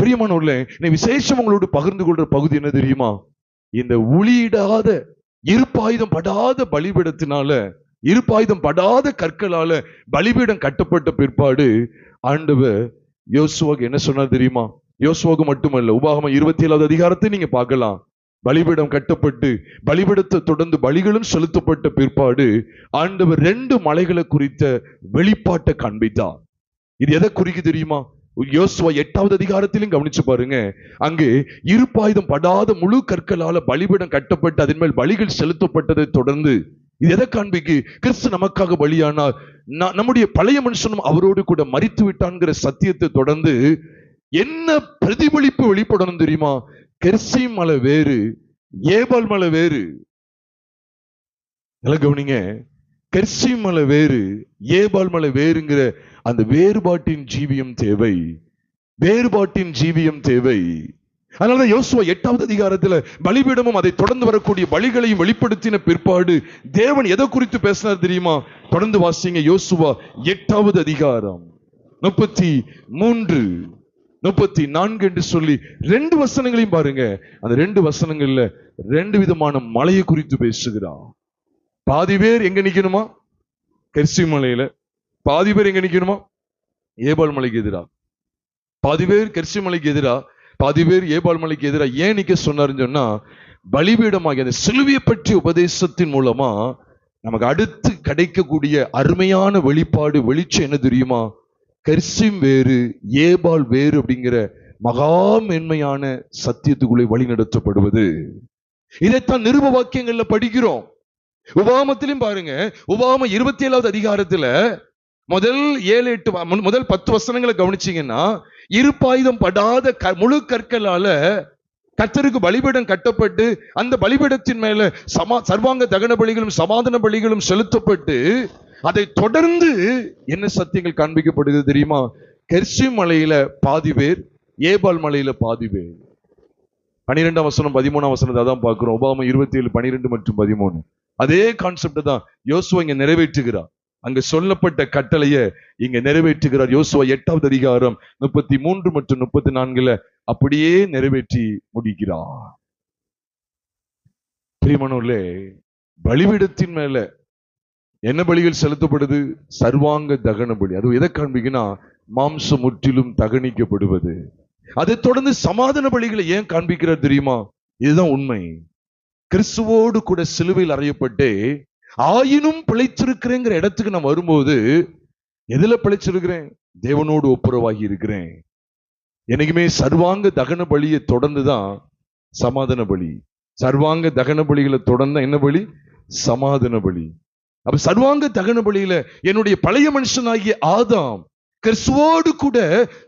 பிரியமானோல்ல, விசேஷம் உங்களோடு பகிர்ந்து கொள்ற பகுதி என்ன தெரியுமா? இந்த ஒளியிடாத இருப்பாயுதம் படாத பலிபீடத்தினால, இருப்பாயுதம் படாத கற்களால பலிபீடம் கட்டப்பட்ட பிற்பாடு ஆண்டவர் யோசுவாக்கு என்ன சொன்னார் தெரியுமா? யோசுவாக்கு மட்டுமல்ல, உபாகமம் 27வது அதிகாரத்தை நீங்க பார்க்கலாம். பலிபீடம் கட்டப்பட்டு பலிபீடத்தை தொடர்ந்து பலிகளும் செலுத்தப்பட்ட பிற்பாடு ஆண்டவர் 2 மலைகளை குறித்த வெளிப்பாட்டை காண்பித்தார். இது எதை குறிக்கு தெரியுமா? யோசுவா 8வது அதிகாரத்திலும் கவனிச்சு பாருங்க. அங்கு இருப்பாயுதம் படாத முழு கற்களால பலிபீடம் கட்டப்பட்டு அதன் மேல் பலிகள் செலுத்தப்பட்டதை தொடர்ந்து இது எதை காண்பிக்கு? கிறிஸ்து நமக்காக பலியானார், நம்முடைய பழைய மனுஷனும் அவரோடு கூட மரித்து விட்டான்கிற சத்தியத்தை தொடர்ந்து என்ன பிரதிபலிப்பு வெளிப்படணும் தெரியுமா? கெர்சிம் மலை வேறு, ஏபால் மலை வேறு. நல்லா கவனிங்க. கெர்சிம் மலை வேறு, ஏபால் மலை வேறுங்கிற அந்த வேறுபாட்டின் ஜீவியம் தேவை, வேறுபாட்டின் ஜீவியம் தேவை. அதனாலதான் யோசுவா 8வது அதிகாரத்துல பலிபீடமும் அதை தொடர்ந்து வரக்கூடிய பலிகளையும் வெளிப்படுத்தின பிற்பாடு தேவன் எதை குறித்து பேசினார் தெரியுமா? தொடர்ந்து வாசிங்க. யோசுவா 8வது அதிகாரம் 33, 34 என்று சொல்லி 2 வசனங்களையும் பாருங்க. அந்த 2 வசனங்கள்ல 2 விதமான மலையை குறித்து பேசுகிறார். பாதி பேர் எங்க நிக்கணுமா? கெர்சிம் மலையில. பாதி பேர் எங்க நிக்கணுமா? ஏபால் மலைக்கு எதிரா. பாதி பேர் கெர்சிம் மலைக்கு எதிரா, பாதி பேர் ஏபால் மலைக்கு எதிரா. ஏன் நிக்க சொன்னாருன்னு சொன்னா, பலிபீடமாகிய அந்த சிலுவையை பற்றிய உபதேசத்தின் மூலமா நமக்கு அடுத்து கிடைக்கக்கூடிய அருமையான வெளிப்பாடு, வெளிச்சம் என்ன தெரியுமா? கெர்சிம் வேறு, ஏபால் வேறு அப்படிங்கிற மகா மேன்மையான சத்தியத்துக்குள்ளே வழி நடத்தப்படுவது. இதைத்தான் நிருப வாக்கியங்கள்ல படிக்கிறோம். உபாகமத்திலும் பாருங்க. உபாகமம் 27வது அதிகாரத்துல முதல் 7-8 முதல் 10 வசனங்களை கவனிச்சீங்கன்னா, இருப்பாயுதம் படாத முழு கற்களால கர்த்தருக்கு பலிபீடம் கட்டப்பட்டு அந்த பலிபீடத்தின் மேல சர்வாங்க தகன பலிகளும் சமாதான பலிகளும் செலுத்தப்பட்டு அதை தொடர்ந்து என்ன சத்தியங்கள் காண்பிக்கப்படுகிறது தெரியுமா? கெர்சிம் மலையில பாதி பேர், ஏபால் மலையில பாதி பேர். 12ஆம் வசனம் 13ஆம் வசனத்தை தான் பார்க்கிறோம். உபாகமம் 27, 12 மற்றும் 13. அதே கான்செப்ட் தான் யோசுவா இங்க நிறைவேற்றுகிறார். அங்க சொல்லப்பட்ட கட்டளைய இங்க நிறைவேற்றுகிறார். யோசுவா 8வது அதிகாரம் 33 மற்றும் 34 அப்படியே நிறைவேற்றி முடிக்கிறார். பிரியமானவர்களே, பலிபீடத்தின் மேல என்ன பலிகள் செலுத்தப்படுது? சர்வாங்க தகன பலி. அது எதை காண்பிக்குன்னா, மாம்சம் முற்றிலும் தகனிக்கப்படுவது. அதை தொடர்ந்து சமாதான பலிகளை ஏன் காண்பிக்கிறார் தெரியுமா? இதுதான் உண்மை. கிறிஸ்துவோடு கூட சிலுவையில் அறையப்பட்டு ஆயினும் பிழைச்சிருக்கிறேங்கிற இடத்துக்கு நான் வரும்போது எதுல பிழைச்சிருக்கிறேன்? தேவனோடு ஒப்புரவாகி இருக்கிறேன். எனக்குமே சர்வாங்க தகன பலியை தொடர்ந்துதான் சமாதான பலி. சர்வாங்க தகன பலிகளை தொடர்ந்து என்ன பலி? சமாதான பலி. அப்ப சர்வாங்க தகன பலியில என்னுடைய பழைய மனுஷனாகிய ஆதாம் கிறிஸ்துவோடு கூட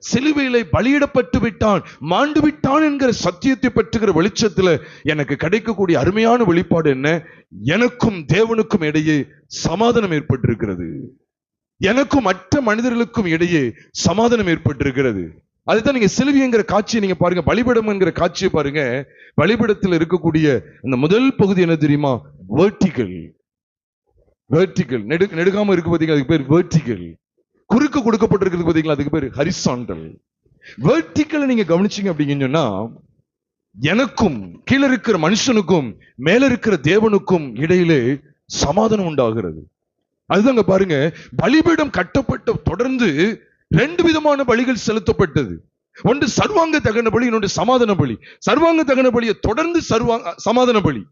சிலுவையிலே பலியிடப்பட்டு விட்டான், மாண்டு விட்டான் என்கிற சத்தியத்தை பற்றுகிற வெளிச்சத்துல எனக்கு கிடைக்கக்கூடிய அருமையான வெளிப்பாடு என்ன? எனக்கும் தேவனுக்கும் இடையே சமாதானம் ஏற்பட்டிருக்கிறது. எனக்கும் மற்ற மனிதர்களுக்கும் இடையே சமாதானம் ஏற்பட்டிருக்கிறது. அதுதான் நீங்க சிலுவைங்கிற காட்சியை நீங்க பாருங்க, பலிபீடம் என்கிற காட்சியை பாருங்க. பலிபீடத்தில் இருக்கக்கூடிய அந்த முதல் பகுதி என்ன தெரியுமா? வெர்டிகல். வெர்டிகல் நெடுகாம இருக்கு பாத்தீங்க, அதுக்கு பேர் வெர்டிகல். குறுக்கு கொடுக்கப்பட்டிருக்கிறது பாத்தீங்களா, அதுக்கு பேரு ஹரிசாண்டல். வெர்டிகல் நீங்க கவனிச்சீங்க அப்படிங்கன்னு சொன்னா, எனக்கும் கீழே இருக்கிற மனுஷனுக்கும் மேல இருக்கிற தேவனுக்கும் இடையிலே சமாதானம் உண்டாகிறது. அதுதாங்க பாருங்க, பலிபீடம் கட்டப்பட்ட தொடர்ந்து 2 விதமான பலிகள் செலுத்தப்பட்டது. ஒன்று சர்வாங்க தகன பலி, இன்னொன்று சமாதான பலி. சர்வாங்க தகன பலியை தொடர்ந்து சமாதான பலி.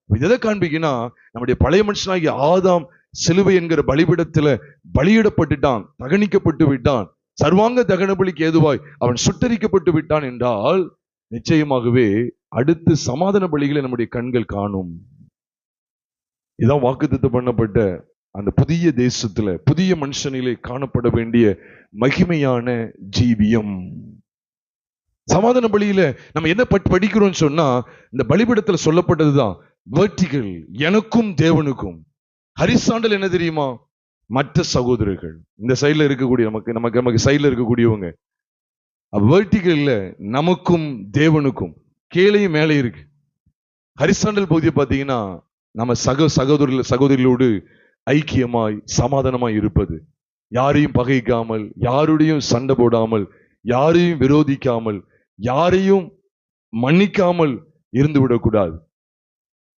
எதை காண்பிக்கினா, நம்முடைய பழைய மனுஷனாகிய ஆதாம் சிலுவை என்கிற பலிபீடத்துல பலியிடப்பட்டுட்டான், தகனிக்கப்பட்டு விட்டான். சர்வாங்க தகன பலிக்கு ஏதுவாய் அவன் சுட்டரிக்கப்பட்டு விட்டான் என்றால் நிச்சயமாகவே அடுத்து சமாதான பலிகளை நம்முடைய கண்கள் காணும். இதான் வாக்குத்தத்தம் பண்ணப்பட்ட அந்த புதிய தேசத்துல புதிய மனுஷனிலே காணப்பட வேண்டிய மகிமையான ஜீவியம். சமாதான பலியில நம்ம என்ன படிக்கிறோம் சொன்னா, இந்த பலிபீடத்துல சொல்லப்பட்டதுதான் வெர்டிகல், எனக்கும் தேவனுக்கும். ஹரிசாண்டல் என்ன தெரியுமா? மற்ற சகோதரர்கள், இந்த சைட்ல இருக்கக்கூடிய நமக்கு சைட்ல இருக்கக்கூடியவங்க. வெர்டிகல்ல நமக்கும் தேவனுக்கும், கீழையும் மேலே இருக்கு. ஹரிசாண்டல் பகுதியை பார்த்தீங்கன்னா நம்ம சகோதரிகளோடு ஐக்கியமாய் சமாதானமாய் இருப்பது, யாரையும் பகைக்காமல், யாருடையும் சண்டை போடாமல், யாரையும் விரோதிக்காமல், யாரையும் மன்னிக்காமல் இருந்து விடக்கூடாது.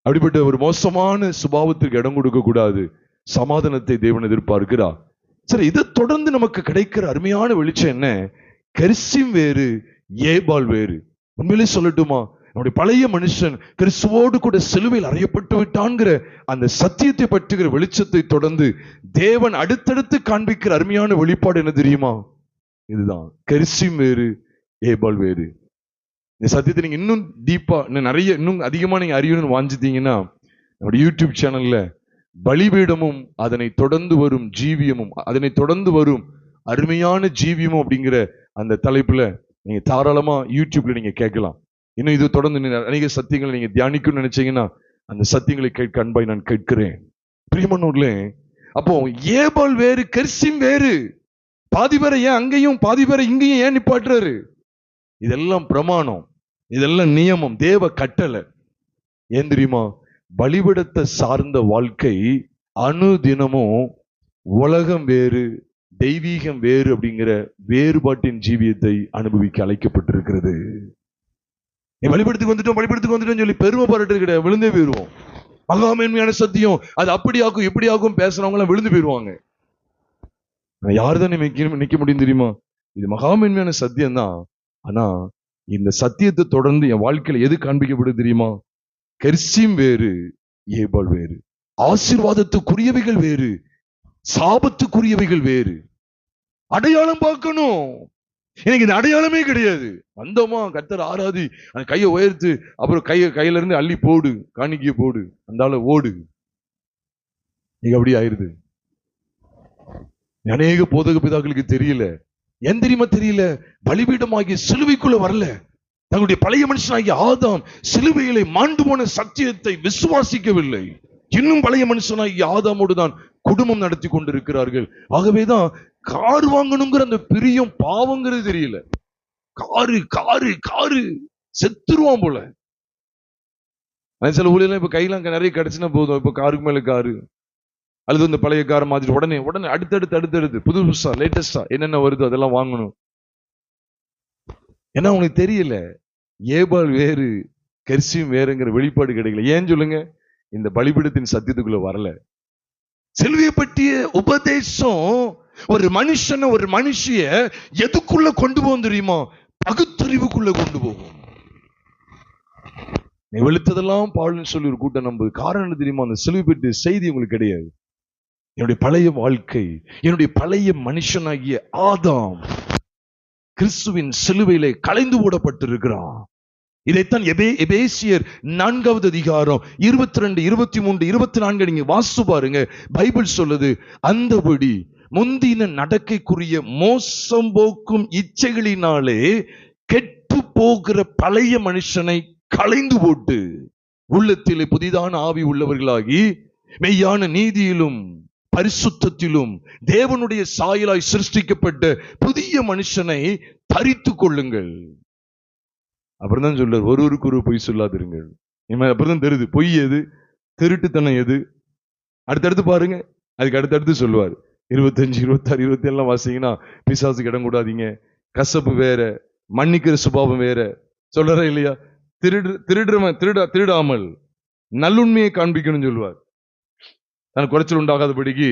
அப்படிப்பட்ட ஒரு மோசமான சுபாவத்திற்கு இடம் கொடுக்க கூடாது. சமாதானத்தை தேவன் எதிர்பார்க்கிறார். சரி, இதை தொடர்ந்து நமக்கு கிடைக்கிற அருமையான வெளிச்சம் என்ன? கெர்சிம் வேறு, ஏபால் வேறு. உண்மையிலே சொல்லட்டுமா, நம்முடைய பழைய மனுஷன் கிறிஸ்துவோடு கூட சிலுவையில் அறையப்பட்டு விட்டான்கிற அந்த சத்தியத்தை பற்றுகிற வெளிச்சத்தை தொடர்ந்து தேவன் அடுத்தடுத்து காண்பிக்கிற அருமையான வெளிப்பாடு என்ன தெரியுமா? இதுதான், கெரிசிம் வேறு, ஏபால் வேறு. இந்த சத்தியத்தை நீங்க இன்னும் டீப்பா, இன்னும் அதிகமா நீங்க அறியணும்னு வாஞ்சித்தீங்கன்னா, நம்முடைய யூடியூப் சேனல்ல பலிபீடமும் அதனை தொடர்ந்து வரும் ஜீவியமும், அதனை தொடர்ந்து வரும் அருமையான ஜீவியமும் அப்படிங்கிற அந்த தலைப்புல நீங்க தாராளமா யூடியூப்ல நீங்க கேட்கலாம். இன்னும் இது தொடர்ந்து அநேக சத்தியங்களை நீங்க தியானிக்கணும்னு நினைச்சீங்கன்னா அந்த சத்தியங்களை கேட்க அன்பாய் நான் கேட்கிறேன். பிரியமானவர்களே, அப்போ ஏபால் வேறு, கெரிசிம் வேறு. பாதி பேரை ஏன் அங்கேயும் பாதி பேரை இங்கேயும் ஏன் நிப்பாட்டுறாரு? இதெல்லாம் பிரமாணம், இதெல்லாம் நியமம், தேவ கட்டளை. ஏன் தெரியுமா? பலிபீடத்தை சார்ந்த வாழ்க்கை அனுதினமும் உலகம் வேறு, தெய்வீகம் வேறு அப்படிங்கிற வேறுபாட்டின் ஜீவியத்தை அனுபவிக்க அழைக்கப்பட்டிருக்கிறது. பலிபீடத்துக்கு வந்துட்டோம் சொல்லி பெருமை பாராட்டு கிடையாது, விழுந்தே போயிருவோம். மகாமேன்மையான சத்தியம், அது அப்படி ஆகும் இப்படி ஆகும் பேசுறவங்க எல்லாம் விழுந்து போயிருவாங்க. யாருதான் நிக்க முடியும் தெரியுமா? இது மகாமேன்மையான சத்தியம் தான். ஆனா இந்த சத்தியத்தை தொடர்ந்து என் வாழ்க்கையில எது காண்பிக்கப்படுது தெரியுமா? கெரிசிம் வேறு, ஏபால் வேறு. ஆசீர்வாதத்துக்குரியவைகள் வேறு, சாபத்துக்குரியவைகள் வேறு. அடையாளம் பார்க்கணும். எனக்கு இந்த அடையாளமே கிடையாது. வந்தோமா, கர்த்தர் ஆராதி, அந்த கையை உயர்த்து, அப்புறம் கையில இருந்து அள்ளி போடு, காணிக்கைய போடு, அந்த ஆள ஓடு. நீங்க அப்படி ஆயிருது. அநேக போதக பிதாக்களுக்கு தெரியல. ஏன் தெரியுமா தெரியல? பலிபீடமாகிய சிலுவைக்குள்ள வரல. தங்களுடைய பழைய மனுஷனாகிய ஆதாம் சிலுவையிலே மாண்டு போன சத்தியத்தை விசுவாசிக்கவில்லை. இன்னும் பழைய மனுஷனாகிய ஆதாமோடு தான் குடும்பம் நடத்தி கொண்டிருக்கிறார்கள். ஆகவேதான் கார் வாங்கணுங்கிற அந்த பிரியம் பாவங்கிறது தெரியல. காரு காரு காரு செத்துருவான் போல. சில ஊழியெல்லாம் இப்ப கையில நிறைய கிடைச்சுன்னா போதும், இப்ப காருக்கு மேல காரு, அல்லது இந்த பழைய காரை மாதிரி உடனே அடுத்தடுத்து புதுசா லேட்டஸ்டா என்னென்ன வருது அதெல்லாம் வாங்கணும். ஏன்னா உனக்கு தெரியல, ஏபால் வேறு, கெரிசிம் வேறுங்கிற வெளிப்பாடு கிடைக்கல. ஏன் சொல்லுங்க? இந்த பலிபீடத்தின் சத்தியத்துக்குள்ள வரல. சிலுவையை பற்றிய உபதேசம் ஒரு மனுஷனை, ஒரு மனுஷிய எதுக்குள்ள கொண்டு போகும் தெரியுமா? பகுத்தறிவுக்குள்ள கொண்டு போகும். நீ வெளுத்ததெல்லாம் பால்னு சொல்லி ஒரு கூட்டம் நம்புது. காரணம் என்ன தெரியுமா? அந்த சிலுவை பற்றிய செய்தி உங்களுக்கு கிடையாது. என்னுடைய பழைய வாழ்க்கை, என்னுடைய பழைய மனுஷனாகிய ஆதாம் கிறிஸ்துவின் சிலுவையிலே களைந்து போடப்பட்டிருக்கிறான். இதைத்தான் எபேசியர் 4வது அதிகாரம் 22, 23, 24 நீங்க வாசிச்சு பாருங்க. பைபிள் சொல்லுது, அந்தபடி முந்தின நடக்கைக்குரிய மோசம் போக்கும் இச்சைகளினாலே கெட்டு போகிற பழைய மனுஷனை களைந்து போட்டு உள்ளத்திலே புதிதான ஆவி உள்ளவர்களாகி மெய்யான நீதியிலும் பரிசுத்தத்திலும் தேவனுடைய சாயலாய் சிருஷ்டிக்கப்பட்ட புதிய மனுஷனை தரித்து கொள்ளுங்கள். அப்புறம் தான் சொல்றார், ஒருவருக்கு ஒரு பொய் சொல்லாதிருங்கள். அப்புறம் தான் தெரியுது பொய் எது, திருட்டுத்தனம் எது. அடுத்தடுத்து பாருங்க, அதுக்கு அடுத்தடுத்து சொல்லுவார். 25, 26, 27 வாசிங்கன்னா, பிசாசுக்கு இடம் கூடாதீங்க, கசப்பு வேற, மன்னிக்கிற சுபாவம் வேற. சொல்றாரா இல்லையா? திருடாமல் நல்லுண்மையை காண்பிக்கணும்னு சொல்லுவார். தனக்கு குறைச்சல் உண்டாகாதபடிக்கு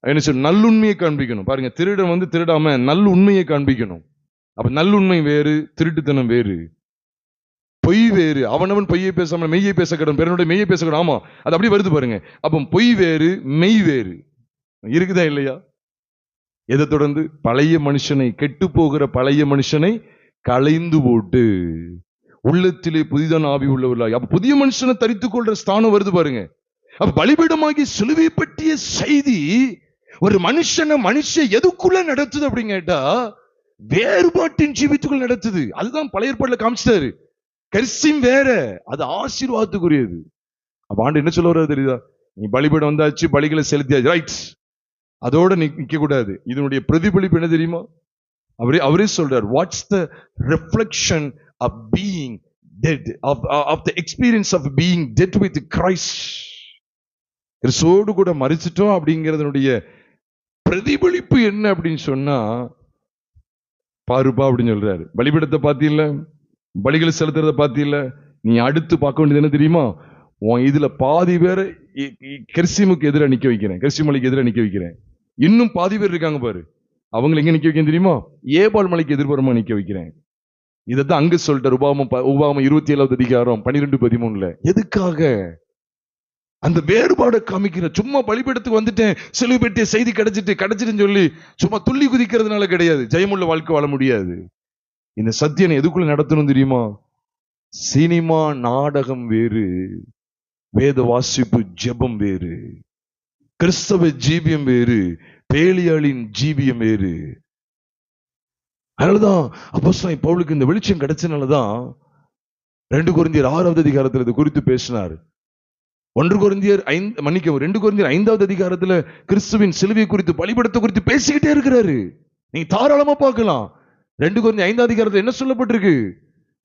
என்ன சொல்ல, நல்லுண்மையை காண்பிக்கணும். பாருங்க, திருடன் திருடாம நல்லுண்மையை காண்பிக்கணும். அப்ப நல்லுண்மை வேறு, திருட்டுத்தனம் வேறு, பொய் வேறு. அவனவன் பொய்யை பேசாம மெய்யை பேச கடன், பிறனுடைய மெய்யை பேச கடன். ஆமா, அது அப்படி வருது பாருங்க. அப்ப பொய் வேறு, மெய் வேறு இருக்குதா இல்லையா? எதை தொடர்ந்து? பழைய மனுஷனை, கெட்டு போகிற பழைய மனுஷனை களைந்து போட்டு உள்ளத்திலே புதிதான ஆவி உள்ளவர்களாய். அப்ப புதிய மனுஷனை தரித்துக் கொள்ற ஸ்தானம் வருது பாருங்க. அப்ப பலிபீடமாகி சிலுவை பற்றிய செய்தி ஒரு மனுஷ எதுக்குள்ள நடத்துது அப்படின்னு கேட்டா, வேறுபாட்டின் ஜீவித்துக்குள்ள நடத்துது. அதுதான் பழைய ஏற்பாட்டுல காமிச்சிட்டாரு. கெரிசிம் வேற, அது ஆசீர்வாதத்துக்குரியது. அப்ப ஆண்டு என்ன சொல்ல வர்றது தெரியுதா? நீ பலிபீடம் வந்தாச்சு, பலிகளை செலுத்தியாச்சு, ரைட், அதோட நிக்க கூடாது. இதனுடைய பிரதிபலிப்பு என்ன தெரியுமா? அவரே சொல்றார், what's the reflection of being dead, of the experience of being dead with Christ. கிறிஸ்துவோடு கூட மரிச்சிட்டோம் அப்படிங்கிறதுனுடைய பிரதிபலிப்பு என்ன அப்படின்னு சொன்னா, பாருப்பா அப்படின்னு சொல்றாரு. பலிபீடத்தை பாத்தீல்ல, பலிகளை செலுத்துறத பாத்தீல்ல, நீ அடுத்து பார்க்க வேண்டியது என்ன தெரியுமா? உன் இதுல பாதி பேரை கெரிசிமுக்கு எதிராக நிக்க வைக்கிறேன், கெரிசிம் மலைக்கு எதிராக நிக்க வைக்கிறேன். இன்னும் பாதி பேர் இருக்காங்க பாரு, அவங்களை எங்க நிக்க வைக்கிறேன் தெரியுமா? ஏபால் மலைக்கு எதிர்ப்புறமா நிக்க வைக்கிறேன். இதைத்தான் அங்க சொல்லிட்டார். உபாகமம் 27வது அதிகாரம் 12-13. எதுக்காக அந்த வேறுபாடை காமிக்கிற? சும்மா பலிபீடத்துக்கு வந்துட்டேன், சிலுவை பெட்டிய செய்தி கிடைச்சிட்டுன்னு சொல்லி சும்மா துள்ளி குதிக்கிறதுனால கிடையாது. ஜெயமுள்ள வாழ்க்கை வாழ முடியாது. இந்த சத்தியனை எதுக்குள்ள நடத்தணும் தெரியுமா? சினிமா நாடகம் வேறு, வேத வாசிப்பு ஜெபம் வேறு, கிறிஸ்தவ ஜீவியம் வேறு, பேலியாளின் ஜீவியம் வேறு. அதனாலதான் அப்போஸ்தலன் பவுலுக்கு இந்த வெளிச்சம் கிடைச்சனாலதான் 2 கொரிந்தியர் 6வது அதிகாரத்தில் இது குறித்து பேசினார். 2 கொரிந்தியர் 5வது அதிகாரத்துல கிறிஸ்துவின் சிலுவை குறித்து, பலிபீடத்தை குறித்து பேசிக்கிட்டே இருக்கிறாரு. நீங்க தாராளமா பார்க்கலாம். 2 கொரிந்தியர் 5வது அதிகாரத்துல என்ன சொல்லப்பட்டிருக்கு?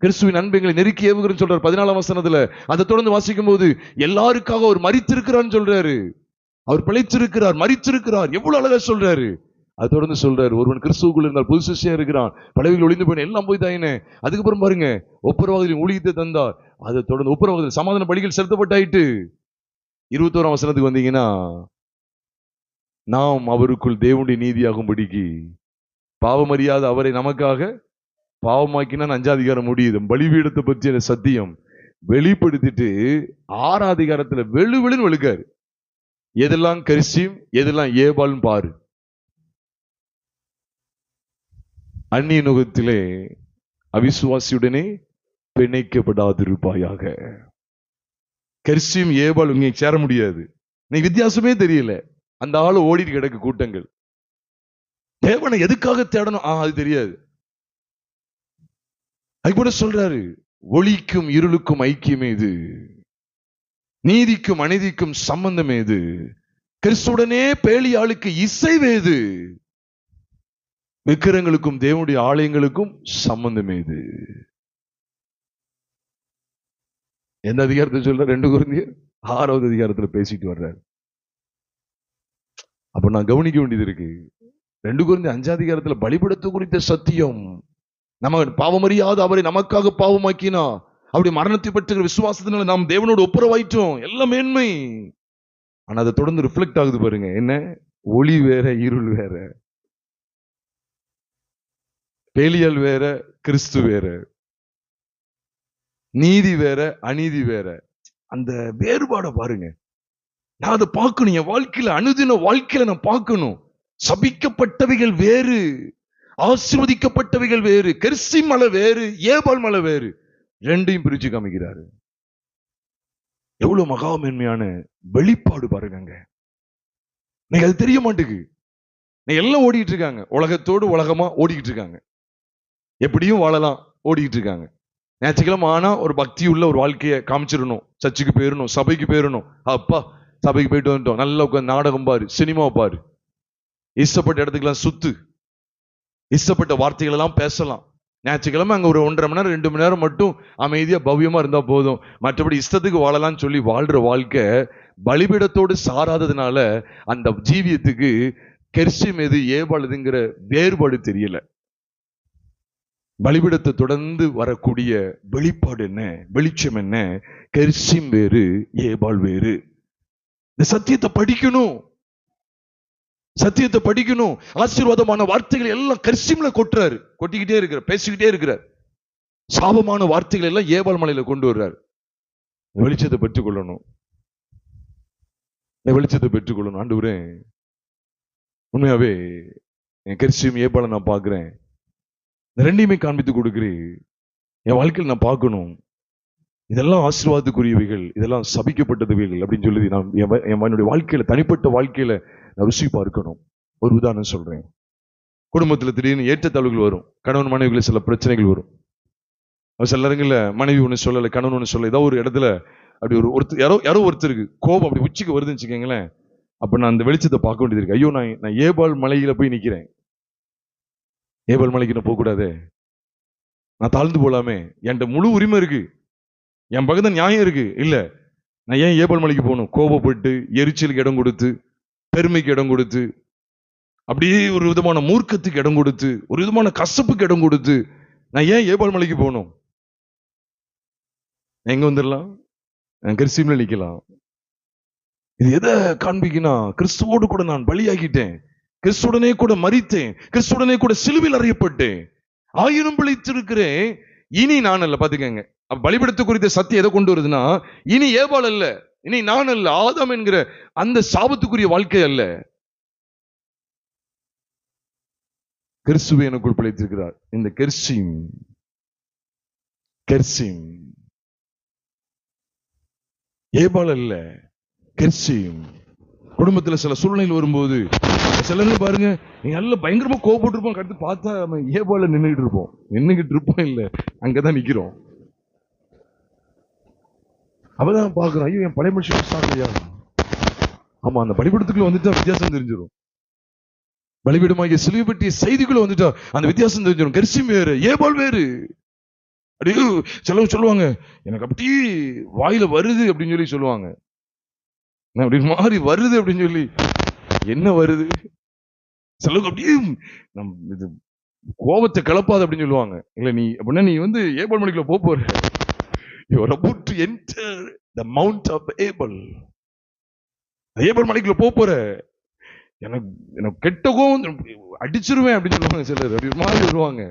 கிறிஸ்துவின் அன்பை நெருக்கி ஏவுகிறன்னு சொல்றாரு 14ஆம் வசனத்துல. அதை தொடர்ந்து வாசிக்கும் போது எல்லாருக்காக அவர் மரித்திருக்கிறான்னு சொல்றாரு. அவர் பிழைத்திருக்கிறார், மரித்திருக்கிறார். எவ்வளவு அழகா சொல்றாரு. அதை தொடர்ந்து சொல்றாரு, ஒருவன் கிறிஸ்துவுக்குள் இருந்தால் புது சிருஷ்டியா இருக்கிறான், பழையவைகள் ஒளிந்து போயின, எல்லாம் போய் தாயினே. அதுக்கப்புறம் பாருங்க, ஒப்புரவாதலின் ஊழியத்தை தந்தார். அதை தொடர்ந்து ஒப்புரவாதல் சமாதான பலிகள் செலுத்தப்பட்டாயிட்டு. 21ஆம் வசனத்துக்கு வந்தீங்கன்னா, நாம் அவருக்குள் தேவனுடைய நீதியாகும்படிக்கு பாவமறியாத அவரை நமக்காக பாவமாக்கினா 5ஆம் அதிகாரம் முடியுது. பலிபீடத்தை பற்றிய சத்தியம் வெளிப்படுத்திட்டு 6ஆம் அதிகாரத்துல வெளுன்னு வெளுக்காரு. எதெல்லாம் கரிசியும் எதெல்லாம் ஏபால்னு பாரு. அந்நிய நுகத்திலே அவிசுவாசியுடனே பிணைக்கப்படாதிருப்பாயாக. கரிசியும் ஏபால் இங்க சேர முடியாது. நீ வித்தியாசமே தெரியல. அந்த ஆளு ஓடிட்டு கிடக்கு கூட்டங்கள். தேவனை எதுக்காக தேடணும் அது தெரியாது. அது கூட சொல்றாரு, ஒளிக்கும் இருளுக்கும் ஐக்கியம் ஏது, நீதிக்கும் அநீதிக்கும் சம்பந்தம் ஏது, கிறிஸ்துடனே பேலியாளுக்கு இசைவேது, விக்கிரங்களுக்கும் தேவனுடைய ஆலயங்களுக்கும் சம்பந்தம் ஏது. எந்த அதிகாரத்தை சொல்ற? 2 கொரிந்தியர் 6வது அதிகாரத்துல பேசிட்டு வர்றாரு. அப்ப நான் கவனிக்க வேண்டியது இருக்கு. 2 கொரிந்தியர் 5ஆம் அதிகாரத்துல பலிபீடத்தை குறித்த சத்தியம், நம்ம பாவமறியாத அவரை நமக்காக பாவமாக்கினா, அப்படி மரணத்தை பற்றுகிற விசுவாசத்தினால நாம் தேவனோடு ஒப்புரவாயிட்டோம், எல்லாம் மேன்மை. ஆனா அதை தொடர்ந்து ரிஃப்ளெக்ட் ஆகுது பாருங்க. என்ன? ஒளி வேற, இருள் வேற, பேலியல் வேற, கிறிஸ்து வேற, நீதி வேற, அநீதி வேற. அந்த வேறுபாட பாருங்க. நான் அதை பார்க்கணும். என் வாழ்க்கையில, அனுதின வாழ்க்கையில நான் பார்க்கணும். சபிக்கப்பட்டவைகள் வேறு, ஆசீர்வதிக்கப்பட்டவைகள் வேறு. கெர்சி மலை வேறு, ஏபால் மலை வேறு. ரெண்டையும் பிரிச்சு காமிக்கிறாரு. எவ்வளவு மகா மேன்மையான வெளிப்பாடு பாருங்க. நீங்க அது தெரிய மாட்டேங்குது. நீ எல்லாம் ஓடிட்டு இருக்காங்க, உலகத்தோடு உலகமா ஓடிக்கிட்டு இருக்காங்க. எப்படியும் வாழலாம் ஓடிக்கிட்டு இருக்காங்க. ஞாயிற்றுக்கிழமை ஆனா ஒரு பக்தி உள்ள ஒரு வாழ்க்கையை காமிச்சிடணும். சர்ச்சுக்கு போயிடணும், சபைக்கு போயிடணும். அப்பா சபைக்கு போயிட்டு வந்துட்டோம், நல்லா உட்காந்து நாடகம் பாரு, சினிமா பாரு, இஷ்டப்பட்ட இடத்துக்கெல்லாம் சுத்து, இஷ்டப்பட்ட வார்த்தைகள் எல்லாம் பேசலாம். ஞாயிற்றுக்கிழமை அங்க ஒரு 1.5 மணி நேரம் 2 மணி நேரம் மட்டும் அமைதியா பவ்யமா இருந்தா போதும். மற்றபடி இஷ்டத்துக்கு வாழலாம்னு சொல்லி வாழ்ற வாழ்க்கை பலிபீடத்தோடு சாராததுனால அந்த ஜீவியத்துக்கு கெர்சி மீது ஏபாளுதுங்கிற வேறுபாடு தெரியல. பலிபீடத்தை தொடர்ந்து வரக்கூடிய வெளிப்பாடு என்ன, வெளிச்சம் என்ன? கெர்சிம் வேறு, ஏபால் வேறு. இந்த சத்தியத்தை படிக்கணும், சத்தியத்தை படிக்கணும். ஆசீர்வாதமான வார்த்தைகள் எல்லாம் கெர்சிம்ல கொட்டுறாரு, கொட்டிக்கிட்டே இருக்கிறார், பேசிக்கிட்டே இருக்கிறார். சாபமான வார்த்தைகள் எல்லாம் ஏபால் மலையில கொண்டு வர்றாரு. வெளிச்சத்தை பெற்றுக்கொள்ளணும், வெளிச்சத்தை பெற்றுக்கொள்ளணும். ஆண்டவரே, உண்மையாவே என் கெர்சிம் ஏபாலை நான் பார்க்கிறேன், ரெண்டையுமே காண்பித்து கொடுக்கிறேன். என் வாழ்க்கையில் நான் பார்க்கணும், இதெல்லாம் ஆசீர்வாதத்துக்குரியவைகள், இதெல்லாம் சபிக்கப்பட்டதுவைகள் அப்படின்னு சொல்லி நான் என்னுடைய வாழ்க்கையில, தனிப்பட்ட வாழ்க்கையில நான் ருசி பார்க்கணும். ஒரு உதாரணம் சொல்றேன். குடும்பத்துல திடீர்னு ஏற்றத்தாழ்வுகள் வரும், கணவன் மனைவிகளை சில பிரச்சனைகள் வரும். சில நேரங்கள்ல மனைவி ஒண்ணு சொல்லல, கணவன் ஒண்ணு சொல்ல, ஏதாவது ஒரு இடத்துல அப்படி யாரோ ஒருத்தருக்கு கோபம் அப்படி உச்சிக்கு வருதுன்னு வச்சுக்கோங்களேன். அப்ப நான் அந்த வெளிச்சத்தை பார்க்க வேண்டியது இருக்கு. ஐயோ, நான் ஏபால் மலையில போய் நிக்கிறேன், ஏபால் மலைக்கு நான் போக கூடாதே, நான் தாழ்ந்து போலாமே, என்கிட்ட முழு உரிமை இருக்கு, என் பக்கத்துல நியாயம் இருக்கு, இல்ல நான் ஏன் ஏபால் மலைக்கு போகணும்? கோபப்பட்டு, எரிச்சலுக்கு இடம் கொடுத்து, பெருமைக்கு இடம் கொடுத்து, அப்படியே ஒரு விதமான மூர்க்கத்துக்கு இடம் கொடுத்து, ஒரு விதமான கசப்புக்கு இடம் கொடுத்து, நான் ஏன் ஏபால் மலைக்கு போகணும்? எங்க வந்துடலாம்? கெர்சிம்ல நிக்கலாம். இது எதை காண்பிக்கினா, கிறிஸ்துவோடு கூட நான் பலியாகிட்டேன், கிறிஸ்துடனே கூட மரித்தேன், கிறிஸ்துடனே கூட சிலுவையில் அறையப்பட்டேன், ஆயினும் பிழைத்திருக்கிறேன். இனி நான் அல்ல. பாத்துக்கங்க, பலிபீடத்து குறித்த சத்தியம் எதை கொண்டு வருதுன்னா, இனி ஏபால் அல்ல, இனி நான் அல்ல, ஆதாம் என்கிற அந்த சாபத்துக்குரிய வாழ்க்கை அல்ல. கிறிஸ்துவை எனக்குள் பிழைத்திருக்கிறார். இந்த கெர்சிம் ஏபால் அல்ல, கெர்சிம். குடும்பத்துல சில சூழ்நிலை வரும்போது சிலர் பாருங்க, நீங்க நல்ல பயங்கரமா கோபப்பட்டு இருப்போம், அடுத்து பார்த்தா நம்ம ஏபால நின்றுகிட்டு இருப்போம் இல்ல, அங்கதான் நிக்கிறோம். அப்பதான் பாக்குறோம், ஐயோ என் பழைய மனுஷன் சாப்பிடையா. ஆமா, அந்த பலிபீடத்துக்குள்ள வந்துட்டா வித்தியாசம் தெரிஞ்சிடும். பலிபீடமாகிய சிலுவை பற்றிய செய்திக்குள்ள வந்துட்டா அந்த வித்தியாசம் தெரிஞ்சிடும். கெர்சிம் வேறு, ஏபால் வேறு. அப்படியே சிலவங்க சொல்லுவாங்க, எனக்கு அப்படி வாயில வருது அப்படின்னு சொல்லி சொல்லுவாங்க. அப்படி மாறி வருது அப்படின்னு சொல்லி, என்ன வருது? சிலவங்க அப்படியே இது கோபத்தை கிளப்பாது அப்படின்னு சொல்லுவாங்க. இல்ல நீ அப்படின்னா நீ வந்து ஏபால் மலைக்குள்ள போற, you are about to enter the mount of Abel. Ebal மலைக்குள்ள போற, எனக்கு கெட்ட கோபம் அடிச்சிருவேன் அப்படின்னு சொல்லுவாங்க. சிலர் அப்படி மாதிரி வருவாங்க.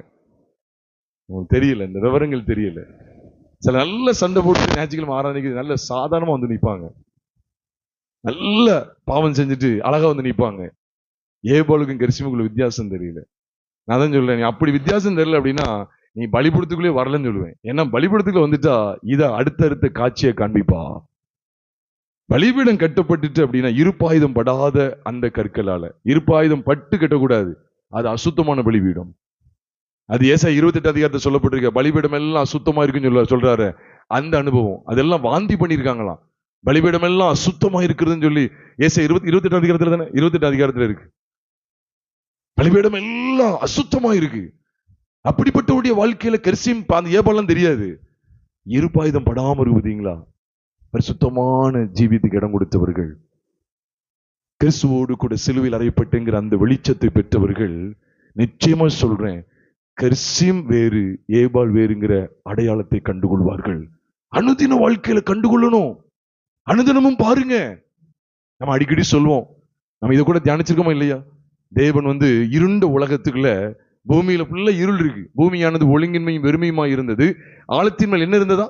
உங்களுக்கு தெரியல, இந்த விவரங்கள் தெரியல. சில நல்ல சண்டை போட்டு ஞாயிற்றுக்கிழமை ஆராதனைக்கு நல்ல சாதாரணமா வந்து நிற்பாங்க, நல்ல பாவம் செஞ்சுட்டு அழகா வந்து நிற்பாங்க. ஏபாலுக்கும் கெர்சிமுக்குள்ள வித்தியாசம் தெரியல. நான் தான் சொல்றேன், நீ அப்படி வித்தியாசம் தெரியல அப்படின்னா நீ பலிபீடத்துக்குள்ளே வரலன்னு சொல்லுவேன். ஏன்னா பலிபீடத்துக்குள்ள வந்துட்டா இத அடுத்தடுத்த காட்சியை காண்பிப்பா. பலிபீடம் கட்டப்பட்டுட்டு அப்படின்னா இருப்பாயுதம் படாத அந்த கற்களால, இருப்பாயுதம் பட்டு கட்டக்கூடாது, அது அசுத்தமான பலிபீடம். அது ஏசாயா 28 அதிகாரத்தை சொல்லப்பட்டிருக்க, பலிபீடம் எல்லாம் அசுத்தமா இருக்குன்னு சொல்றாரு. அந்த அனுபவம் அதெல்லாம் வாந்தி பண்ணிருக்காங்களாம். பலிபீடம் எல்லாம் அசுத்தமா இருக்குதுன்னு சொல்லி ஏசாயா 28 அதிகாரத்துல தானே, 28 அதிகாரத்துல இருக்கு, பலிபீடம் எல்லாம் அசுத்தமா இருக்கு. அப்படிப்பட்டவருடைய வாழ்க்கையில கெர்சிம் ஏபாலாம் தெரியாது. இருப்பாயுதம் படாம இருக்குதுங்களா, பரிசுத்தமான ஜீவித்துக்கு இடம் கொடுத்தவர்கள், கிறிஸ்துவோடு கூட சிலுவையில் அறையப்பட்டுங்கிற அந்த வெளிச்சத்தை பெற்றவர்கள், நிச்சயமா சொல்றேன், கெர்சிம் வேறு ஏபால் வேறுங்கிற அடையாளத்தை கண்டுகொள்வார்கள். அனுதின வாழ்க்கையில கண்டுகொள்ளணும். அனுதினமும் பாருங்க. நம்ம அடிக்கடி சொல்லுவோம், நம்ம இதை கூட தியானிச்சிருக்கோமா இல்லையா? தேவன் வந்து இருண்ட உலகத்துக்குள்ள, பூமியில ஃபுல்லா இருள் இருக்கு, பூமியானது ஒழுங்கின்மையும் வெறுமையுமா இருந்தது. ஆழத்தின் மேல் என்ன இருந்ததா?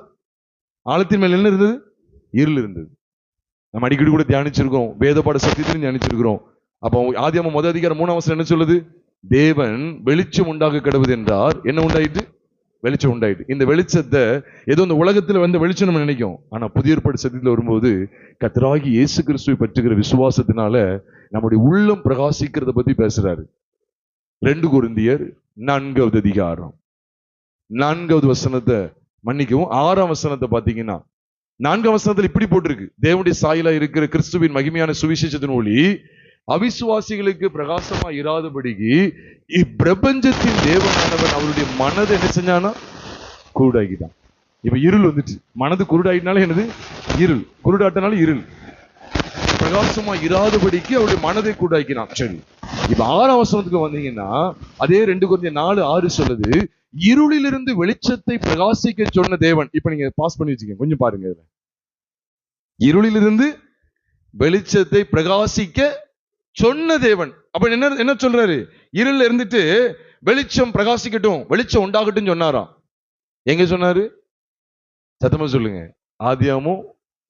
ஆழத்தின் மேல் என்ன இருந்தது? இருள் இருந்தது. நம்ம அடிக்கடி கூட தியானிச்சிருக்கோம், வேதபாட சத்தியத்திலும் தியானிச்சிருக்கிறோம். அப்போ ஆதியாகமம் 1 அதிகாரம் 3ஆம் வசனம் என்ன சொல்லுது? தேவன் வெளிச்சம் உண்டாக கடவுது என்றார். என்ன உண்டாயிட்டு? வெளிச்சம் உண்டாயிட்டு. இந்த வெளிச்சத்தை ஏதோ இந்த உலகத்துல வந்து வெளிச்சம் நம்ம நினைக்கும். ஆனா புதிய ஏற்பாடு சத்தியத்துல வரும்போது கர்த்தராகிய இயேசு கிறிஸ்துவை பற்றுகிற விசுவாசத்தினால நம்முடைய உள்ளம் பிரகாசிக்கிறத பத்தி பேசுறாரு. 2 கொரிந்தியர் 4வது அதிகாரம் 4வது வசனத்தை மன்னிக்கவும் 6ஆம் வசனத்தை பாத்தீங்கன்னா, 4ஆம் வசனத்துல இப்படி போட்டிருக்கு, தேவனுடைய சாயலா இருக்கிற கிறிஸ்துவின் மகிமையான சுவிசேஷத்தின் ஒளி அவிசுவாசிகளுக்கு பிரகாசமா இராதபடிக்கு இப்பிரபஞ்சத்தின் தேவனானவன் அவருடைய மனதை என்ன செஞ்சானா? குருடாக்கிட்டான். இப்ப இருள் வந்துட்டு, மனது குருடாயினால என்னது? இருள். குருடாட்டனால இருள். பிரகாசமா இராதபடிக்கு அவருடைய மனதை குருடாக்கினான். சரி, இப்ப 6ஆம் வசனத்துக்கு வந்தீங்கன்னா அதே 2 கொரிந்தியர் 4:6 சொல்லுது, இருளிலிருந்து வெளிச்சத்தை பிரகாசிக்க சொன்ன தேவன். இப்ப நீங்க பாஸ் பண்ணி வச்சுக்கோங்க, கொஞ்சம் பாருங்க. இருளிலிருந்து வெளிச்சத்தை பிரகாசிக்க சொன்ன தேவன். அப்ப என்ன சொல்றாரு? இருள்ல இருந்துட்டு வெளிச்சம் பிரகாசிக்கட்டும், வெளிச்சம் உண்டாகட்டும் சொன்னாராம். எங்க சொன்னாரு? சத்தமா சொல்லுங்க. ஆதியாகமம்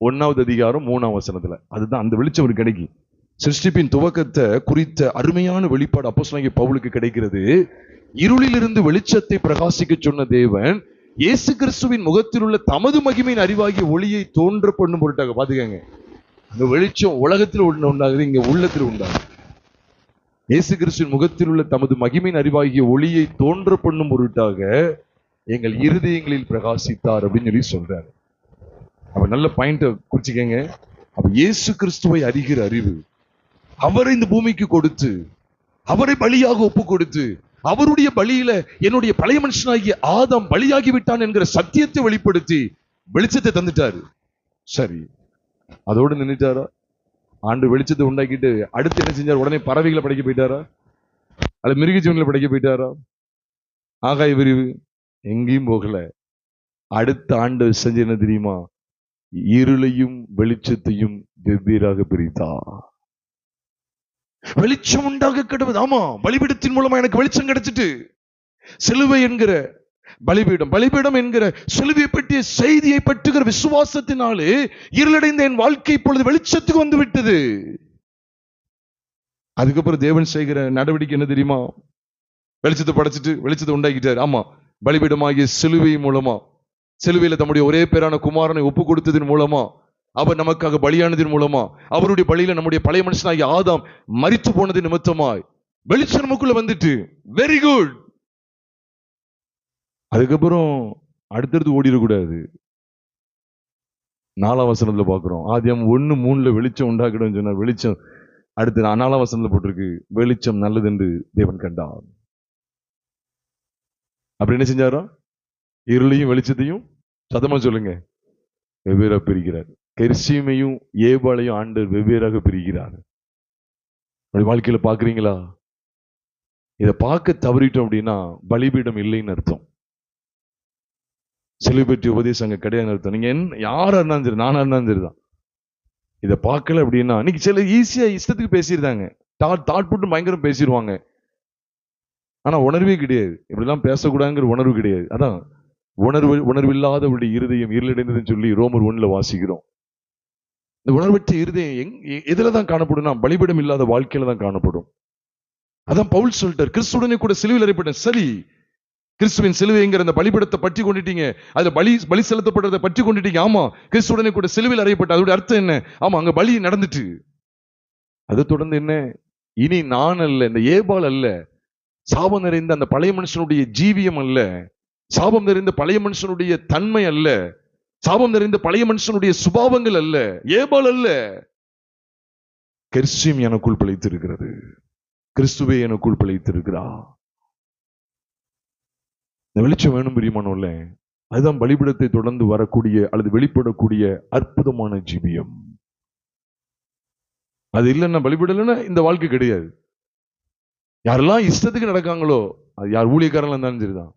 1வது அதிகாரம் 3ஆம் வசனத்துல. அதுதான் அந்த வெளிச்சம் ஒரு கிடைக்கும். சிருஷ்டிப்பின் துவக்கத்தை குறித்த அருமையான வெளிப்பாடு அப்போஸ்தலனாகிய பவுலுக்கு கிடைக்கிறது. இருளிலிருந்து வெளிச்சத்தை பிரகாசிக்க சொன்ன தேவன் இயேசு கிறிஸ்துவின் முகத்தில் உள்ள தமது மகிமையின் அறிவாகிய ஒளியை தோன்ற பண்ணும் பொருட்டாக. பாத்துக்கங்க, அந்த வெளிச்சம் உலகத்தில் உண்டாகுது, இங்க உள்ளத்தில் உண்டாகுது. இயேசு கிறிஸ்துவின் முகத்தில் உள்ள தமது மகிமையின் அறிவாகிய ஒளியை தோன்ற பண்ணும் பொருட்டாக எங்கள் இருதயங்களில் பிரகாசித்தார் அப்படின்னு சொல்லி சொல்றாரு. அப்ப நல்ல பாயிண்ட குறிச்சுக்கங்க. அப்ப இயேசு கிறிஸ்துவை அறிகிற அறிவு, அவரை இந்த பூமிக்கு கொடுத்து, அவரை பலியாக ஒப்பு கொடுத்து, அவருடைய பலியில என்னுடைய பழைய மனுஷனாகிய ஆதாம் பலியாகி விட்டான் என்கிற சத்தியத்தை வெளிப்படுத்தி வெளிச்சத்தை தந்துட்டாரு. சரி, அதோடு நின்றுட்டாரா? ஆண்டு வெளிச்சத்தை உண்டாக்கிட்டு அடுத்து என்ன செஞ்சார்? உடனே பறவைகளை படைக்க போயிட்டாரா? அல்ல மிருக ஜீவன்களை படைக்க போயிட்டாரா? ஆகாய விரிவு எங்கேயும் போகல. அடுத்த ஆண்டு செஞ்ச என்ன தெரியுமா? இருளையும் வெளிச்சத்தையும் வெவ்வேறாக பிரித்தா. வெளிச்சம் உண்டாக கடவுது. ஆமா, பலிபீடத்தின் மூலமா எனக்கு வெளிச்சம் கிடைச்சிட்டு, சிலுவை என்கிற பலிபீடம் என்கிற சிலுவையை பற்றிய செய்தியை பற்றுகிற விசுவாசத்தினாலே இருளடைந்த என் வாழ்க்கை இப்பொழுது வெளிச்சத்துக்கு வந்து விட்டது. அதுக்கப்புறம் தேவன் செய்கிற நடவடிக்கை என்ன தெரியுமா? வெளிச்சத்தை படைச்சிட்டு வெளிச்சத்தை உண்டாக்கிட்டார். ஆமா, பலிபீடமாகிய சிலுவை மூலமா, சிலுவையில தம்முடைய ஒரே பேரான குமாரனை ஒப்பு கொடுத்ததன் மூலமா, அவர் நமக்காக பலியானதன் மூலமா, அவருடைய பலியில நம்முடைய பழைய மனுஷனாகிய ஆதாம் மரித்து போனது நிமித்தமாய் வெளிச்சம் நமக்குள்ள வந்துட்டு. Very good. அதுக்கப்புறம் அடுத்தடுத்து ஓடிடக்கூடாது. 4ஆம் வசனத்துல பாக்குறோம், ஆதியாகமம் 1:3 வெளிச்சம் உண்டாக்கிடும் சொன்னார். வெளிச்சம் அடுத்து 4ஆம் வசனத்துல போட்டிருக்கு, வெளிச்சம் நல்லது என்று தேவன் கண்டார். அப்படி என்ன செஞ்சாரோ? இருளையும் வெளிச்சத்தையும் சதமா சொல்லுங்க வெவ்வேறா பிரிக்கிறார். கெர்சீமையும் ஏபாளையும் ஆண்டவர் வெவ்வேறாக பிரிக்கிறார். அப்படி வாழ்க்கையில பாக்குறீங்களா? இதை பார்க்க தவறிட்டோம் அப்படின்னா பலிபீடம் இல்லைன்னு அர்த்தம். சிலுவை பற்றி உபதேசம் அங்க கிடையாது அர்த்தம். நீங்க யாரா இருந்தாலும் சரி, நானா இருந்தாலும் சரிதான், இதை பார்க்கல அப்படின்னா இன்னைக்கு சில ஈஸியா இஷ்டத்துக்கு பேசிடுறாங்க. தாட் போட்டு பயங்கரம் பேசிடுவாங்க. ஆனா உணர்வே கிடையாது. இப்படிலாம் பேசக்கூடாதுங்கிற உணர்வு கிடையாது. அதான் உணர்வில்லாதவருடைய இருதயம் இருளடைந்ததுன்னு சொல்லி ரோமர் 1 வாசிக்கிறோம். இந்த உணர்வற்ற இருதயம் எதுலதான் காணப்படும்னா பலிபீடம் இல்லாத வாழ்க்கையில தான் காணப்படும். அதான் பவுல் சொல்லிட்டார், கிறிஸ்துடனே கூட சிலுவையில் அறையப்பட்டேன். சரி, கிறிஸ்துவின் சிலுவைங்கிற அந்த பலிபீடத்தை பற்றி கொண்டுட்டீங்க, அதுல பலி செலுத்தப்படுறதை பற்றி கொண்டுட்டீங்க. ஆமா, கிறிஸ்துடனே கூட சிலுவையில் அறையப்பட்ட அதோட அர்த்தம் என்ன? ஆமா, அங்க பலி நடந்துட்டு. அதை தொடர்ந்து என்ன? இனி நான் அல்ல, இந்த ஏபால் அல்ல, சாபம் நிறைந்த அந்த பழைய மனுஷனுடைய ஜீவியம் அல்ல, சாபம் நிறைந்த பழைய மனுஷனுடைய தன்மை அல்ல, சாபம் நிறைந்த பழைய மனுஷனுடைய சுபாவங்கள் அல்ல, ஏபால் அல்ல, கெர்சீம் எனக்குள் பிழைத்திருக்கிறது. கிறிஸ்துவே எனக்குள் பிழைத்திருக்கிறார். இந்த வெளிச்சம் வேணும் பிரியமானவர்களே. அதுதான் பலிபீடத்தை தொடர்ந்து வரக்கூடிய அல்லது வெளிப்படக்கூடிய அற்புதமான ஜீவியம். அது இல்லைன்னா, பலிபீடம் இல்லைன்னா இந்த வாழ்க்கை கிடையாது. யாரெல்லாம் இஷ்டத்துக்கு நடக்காங்களோ, அது யார் ஊழியக்காரங்களா இருந்தாலும் சரிதான்,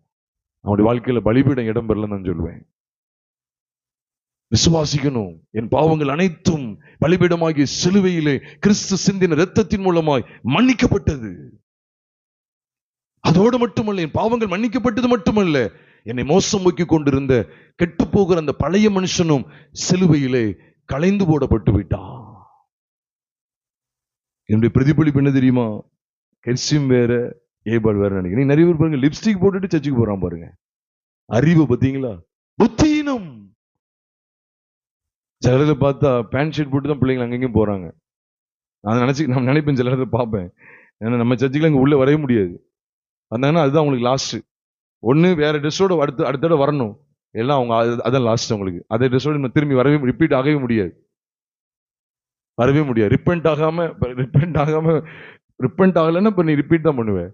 அவனுடைய வாழ்க்கையில பலிபீடம் இடம் பெறலன்னு நான் சொல்லுவேன். விசுவாசிக்கணும், என் பாவங்கள் அனைத்தும் பலிபீடமாகிய சிலுவையிலே கிறிஸ்து சிந்தின இரத்தத்தின் மூலமாய் மன்னிக்கப்பட்டது. அதோடு மட்டுமல்ல, என் பாவங்கள் மன்னிக்கப்பட்டது மட்டுமல்ல, என்னை மோசம் நோக்கி கொண்டிருந்த கெட்டு போகிற அந்த பழைய மனுஷனும் சிலுவையிலே களைந்து போடப்பட்டு விட்டான். என்னுடைய பிரதிபலிப்பு என்ன தெரியுமா? கெர்சீம் வேற, ஏபால் வேற நினைக்கிறேன். நிறைய பேர் பாருங்க, லிப்ஸ்டிக் போட்டுட்டு சர்ச்சுக்கு போறான் பாருங்க. அறிவு பார்த்தீங்களா? புத்தீனம். சில இடத்துல பார்த்தா பேண்ட் ஷர்ட் போட்டு தான் பிள்ளைங்க அங்கேயும் போறாங்க. நான் நினைப்பேன், சில இடத்துல பார்ப்பேன், ஏன்னா நம்ம சர்ச்சுக்கு அங்கே உள்ள வரவே முடியாது. வந்தாங்கன்னா அதுதான் உங்களுக்கு லாஸ்ட். ஒன்று வேற ட்ரெஸ்ஸோட அடுத்த வரணும், எல்லாம் அவங்க அதான் லாஸ்ட். அவங்களுக்கு அதே ட்ரெஸ்ஸோட திரும்பி ரிப்பீட் ஆகவே முடியாது. ரிப்பெண்ட் ஆகலைன்னா இப்போ நீ ரிப்பீட் தான் பண்ணுவேன்.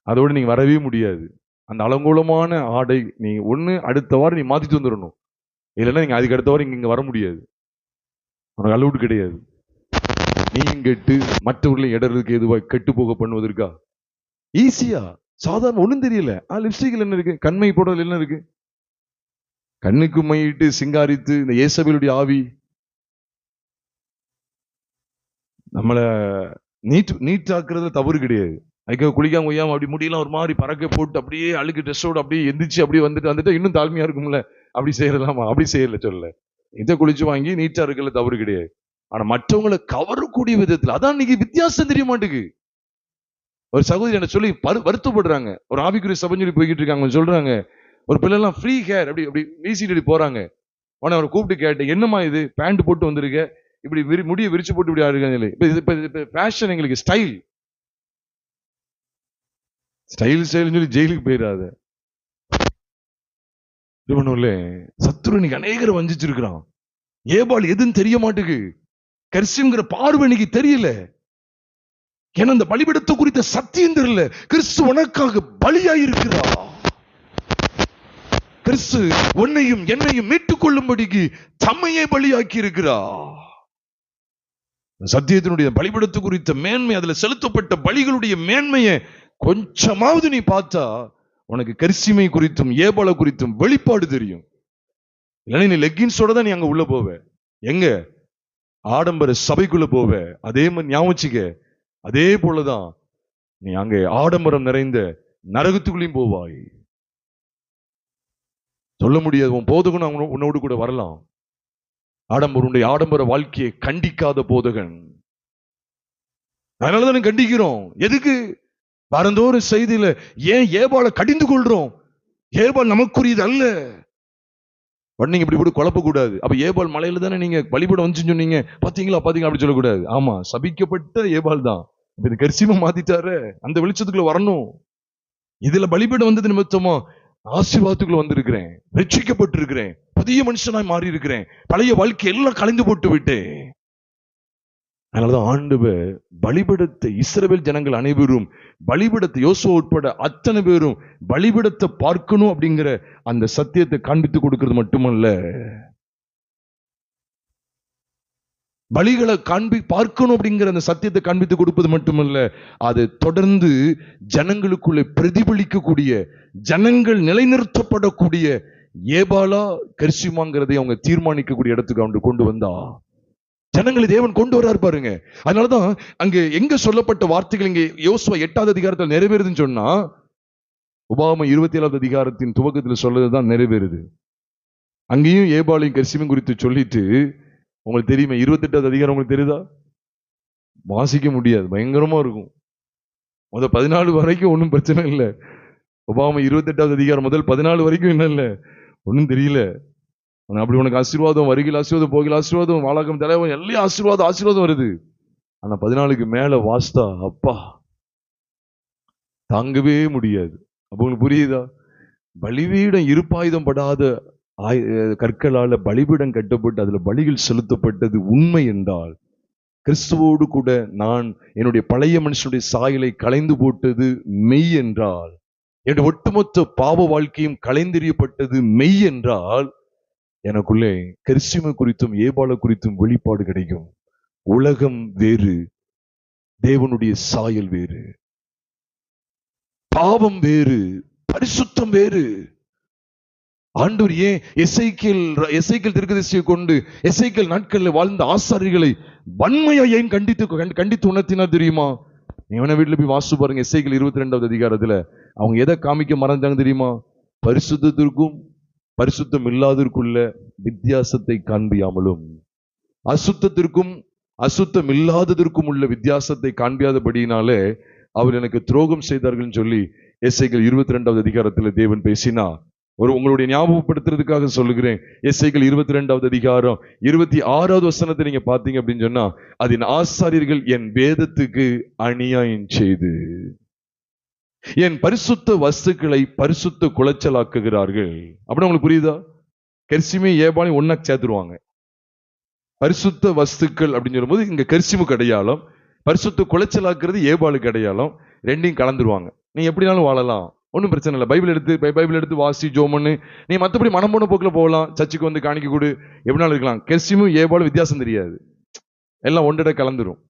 அதோட நீங்க வரவே முடியாது. அந்த அலங்கோலமான ஆடை நீ ஒன்று அடுத்த வாரம் நீ மாத்திட்டு வந்துடணும், இல்லைன்னா நீங்க அதுக்கு அடுத்த வாரம் இங்க வர முடியாது. உனக்கு அலவுட் கிடையாது. நீயும் கெட்டு மற்றவர்களை இடறதுக்கு எதுவாக கெட்டு போக பண்ணுவதற்கா? ஈஸியா சாதாரண ஒண்ணும் தெரியல. லிப்ஸ்டிக்ல என்ன இருக்கு? கண்மை போடுறதுல என்ன இருக்கு? கண்ணுக்கு மையிட்டு சிங்காரித்து இந்த இயேசபேலுடைய ஆவி நம்மள நீட்டாக்குறதுல தவறு கிடையாது. அதுக்காக குளிக்காம கொய்யாம அப்படி முடியலாம் ஒரு மாதிரி பறக்க போட்டு அப்படியே அழுக்கு ட்ரெஸ்ஸோடு அப்படியே எந்திரிச்சு அப்படியே வந்துட்டு இன்னும் தாழ்மையா இருக்கும்ல, அப்படி செய்யலாமா? அப்படி செய்யல சொல்ல. இதை குளிச்சு வாங்கி நீட்டா இருக்கல தவறு கிடையாது. ஆனா மற்றவங்களை கவரக்கூடிய விதத்துல அதான் இன்னைக்கு வித்தியாசம் தெரிய மாட்டேங்குது. ஒரு சகோதரி என்ன சொல்லி வருத்தப்படுறாங்க. ஒரு ஆவிக்குரிய சபஞ்சொல்லி போய்கிட்டு இருக்காங்க. சொல்றாங்க, ஒரு பிள்ளைலாம் ஃப்ரீ ஹேர் அப்படி அப்படி வீசிட்டு போறாங்க. உடனே அவரை கூப்பிட்டு கேட்டேன், என்னமா இது பேண்ட் போட்டு வந்திருக்க, இப்படி முடிய விரிச்சு போட்டு இப்படி ஆடுங்க. இப்ப ஃபேஷன், எங்களுக்கு ஸ்டைல் சொல்லி ஜெயிலுக்கு போயிடாத. சத்துரு இன்னைக்கு அநேகரை வஞ்சிச்சிருக்கிறான். ஏபால் எதுன்னு தெரிய மாட்டேங்குது. கெர்சீம்ங்கிற பார்வை இன்னைக்கு தெரியல. ஏன்னா அந்த பலிபீடத்தை குறித்த சத்தியம் தெரியல. கிறிஸ்து உனக்காக பலியாயிருக்கிறார். கிறிஸ்து உன்னையும் என்னையும் மீட்டுக் கொள்ளும்படிக்கு தம்மையே பலியாக்கி இருக்கிறார். சத்தியத்தினுடைய பலிபீடத்தை குறித்த மேன்மை, அதுல செலுத்தப்பட்ட பலிகளுடைய மேன்மையை கொஞ்சமாவது நீ பார்த்தா உனக்கு கெர்சீமை குறித்தும் ஏபால குறித்தும் வெளிப்பாடு தெரியும். இல்லைன்னா நீ லெக்கின்ஸோட தான் நீ அங்க உள்ள போவ. எங்க? ஆடம்பர சபைக்குள்ள போவ. அதே மாதிரி ஞாபகிக்க, அதே போலதான் நீ அங்கே ஆடம்பரம் நிறைந்த நரகத்துக்குள்ளேயும் போவாய். சொல்ல முடியாது. உன் போதகன் உன்னோடு கூட வரலாம். உன்னுடைய ஆடம்பர வாழ்க்கையை கண்டிக்காத போதகன். அதனாலதான் கண்டிக்கிறோம். எதுக்கு? வாரந்தோறும் செய்தியில ஏன் ஏபால கடிந்து கொள்றோம்? ஏபால் நமக்குரியது அல்ல. நீங்க இப்படி குழப்ப கூடாது. அப்ப ஏபால் மலையில தானே நீங்க பலிபீடம் வந்து சொன்னீங்க, பாத்தீங்களா பாத்தீங்களா அப்படி சொல்லக்கூடாது. ஆமா, சபிக்கப்பட்ட ஏபால் தான். இப்ப கரிசிமா மாத்திட்டாரு. அந்த வெளிச்சத்துக்குள்ள வரணும். இதுல பலிபீடம் வந்தது நிமித்தமா ஆசீர்வாதத்துக்குள்ள வந்திருக்கிறேன், ரட்சிக்கப்பட்டிருக்கிறேன், புதிய மனுஷனாய் மாறி இருக்கிறேன், பழைய வாழ்க்கை எல்லாம் கலைந்து போட்டு விட்டேன். அதனாலதான் ஆண்டவர் பலிபீடத்தை, இஸ்ரவேல் ஜனங்கள் அனைவரும் பலிபீடத்தை, யோசுவா உட்பட அத்தனை பேரும் பலிபீடத்தை பார்க்கணும் அப்படிங்கிற அந்த சத்தியத்தை காண்பித்து கொடுக்கிறது மட்டுமல்ல, பலிகளை பார்க்கணும் அப்படிங்கிற அந்த சத்தியத்தை காண்பித்து கொடுப்பது மட்டுமல்ல, அதை தொடர்ந்து ஜனங்களுக்குள்ளே பிரதிபலிக்கக்கூடிய, ஜனங்கள் நிலைநிறுத்தப்படக்கூடிய ஏபாலா கரிசிமாங்கிறதை அவங்க தீர்மானிக்கக்கூடிய இடத்துக்கு அவங்க கொண்டு வந்தா ஜனங்களை தேவன் கொண்டு வராரு பாருங்க. அதனாலதான் அங்க எங்க சொல்லப்பட்ட வார்த்தைகள் இங்க யோசுவா 8வது அதிகாரத்தில் நிறைவேறுதுன்னு சொன்னா, உபாகமம் 27வது அதிகாரத்தின் துவக்கத்தில் சொல்லதுதான் நிறைவேறுது. அங்கேயும் ஏபாலையும் கரிசிமையும் குறித்து சொல்லிட்டு, உங்களுக்கு தெரியுமா 28வது அதிகாரம் உங்களுக்கு தெரியுதா? வாசிக்க முடியாது, பயங்கரமா இருக்கும். முதல் 14 வரைக்கும் ஒன்றும் பிரச்சனை இல்லை. உபாகமம் 28வது அதிகாரம் முதல் 14 வரைக்கும் என்ன இல்லை, ஒன்றும் தெரியல. அப்படி உனக்கு ஆசீர்வாதம், வருகில் ஆசீர்வாதம், போகில் ஆசீர்வாதம், வாழகம் தலைவன் எல்லாம் ஆசீர்வாதம் வருது. ஆனா 14க்கு மேல வாஸ்தா அப்பா தாங்கவே முடியாது. அப்ப உங்களுக்கு புரியுதா? பலிபீடம் இருப்பாயுதம் படாத கற்களால பலிபீடம் கட்டப்பட்டு அதுல பலிகள் செலுத்தப்பட்டது உண்மை என்றால், கிறிஸ்துவோடு கூட நான் என்னுடைய பழைய மனுஷனுடைய சாயலை களைந்து போட்டது மெய் என்றால், என்னுடைய ஒட்டுமொத்த பாவ வாழ்க்கையும் களைந்தெறியப்பட்டது மெய் என்றால், எனக்குள்ளே கரிசிமை குறித்தும் ஏபால குறித்தும் வெளிப்பாடு கிடைக்கும். உலகம் வேறு, தேவனுடைய சாயல் வேறு, பாவம் வேறு, பரிசுத்தம் வேறு. ஆண்டவர் ஏன் எசேக்கியேல் தீர்க்கதரிசியை கொண்டு எசேக்கியேல் நாட்களில் வாழ்ந்த ஆசாரிகளை வன்மையா ஏன் கண்டித்து உணர்த்தினார் தெரியுமா? நீங்க வீட்டுல போய் வாசிச்சு பாருங்க. எசேக்கியேல் 22வது அதிகாரத்துல அவங்க எதை காமிக்க மறந்தாங்க தெரியுமா? பரிசுத்தத்திற்கும் பரிசுத்தம் இல்லாததற்குள்ள வித்தியாசத்தை காண்பியாமலும், அசுத்தத்திற்கும் அசுத்தம் இல்லாததற்கும் உள்ள வித்தியாசத்தை காண்பியாதபடியினாலே அவர் எனக்கு துரோகம் செய்தார்கள் சொல்லி எசேக்கியேல் 22வது அதிகாரத்தில் தேவன் பேசினா. உங்களுடைய ஞாபகப்படுத்துறதுக்காக சொல்லுகிறேன். எசேக்கியேல் 22வது அதிகாரம் 26வது வசனத்தை நீங்க பாத்தீங்க அப்படின்னு சொன்னா, அதன் ஆசாரியர்கள் என் வேதத்துக்கு அநியாயம் செய்து என் பரிசுத்த வஸ்துக்களை பரிசுத்த குலைச்சலாக்குகிறார்கள். அப்படின்னு உங்களுக்கு புரியுதா? கரிசிமை ஏபாலையும் ஒன்னா சேர்த்துருவாங்க. பரிசுத்த வஸ்துக்கள் அப்படின்னு சொல்லும்போது இங்க கரிசிமுக்கு அடையாளம், பரிசுத்த குலைச்சலாக்குறது ஏபாலுக்கு அடையாளம். ரெண்டையும் கலந்துருவாங்க. நீ எப்படினாலும் வாழலாம், ஒன்றும் பிரச்சனை இல்லை. பைபிள் எடுத்து வாசி ஜோமன்னு நீ மற்றபடி மனம் போன போக்கில் போகலாம். சர்ச்சுக்கு வந்து காணிக்க கொடு, எப்படினாலும் இருக்கலாம். கரிசிமும் ஏபாலும் வித்தியாசம் தெரியாது, எல்லாம் ஒன்றட கலந்துரும்.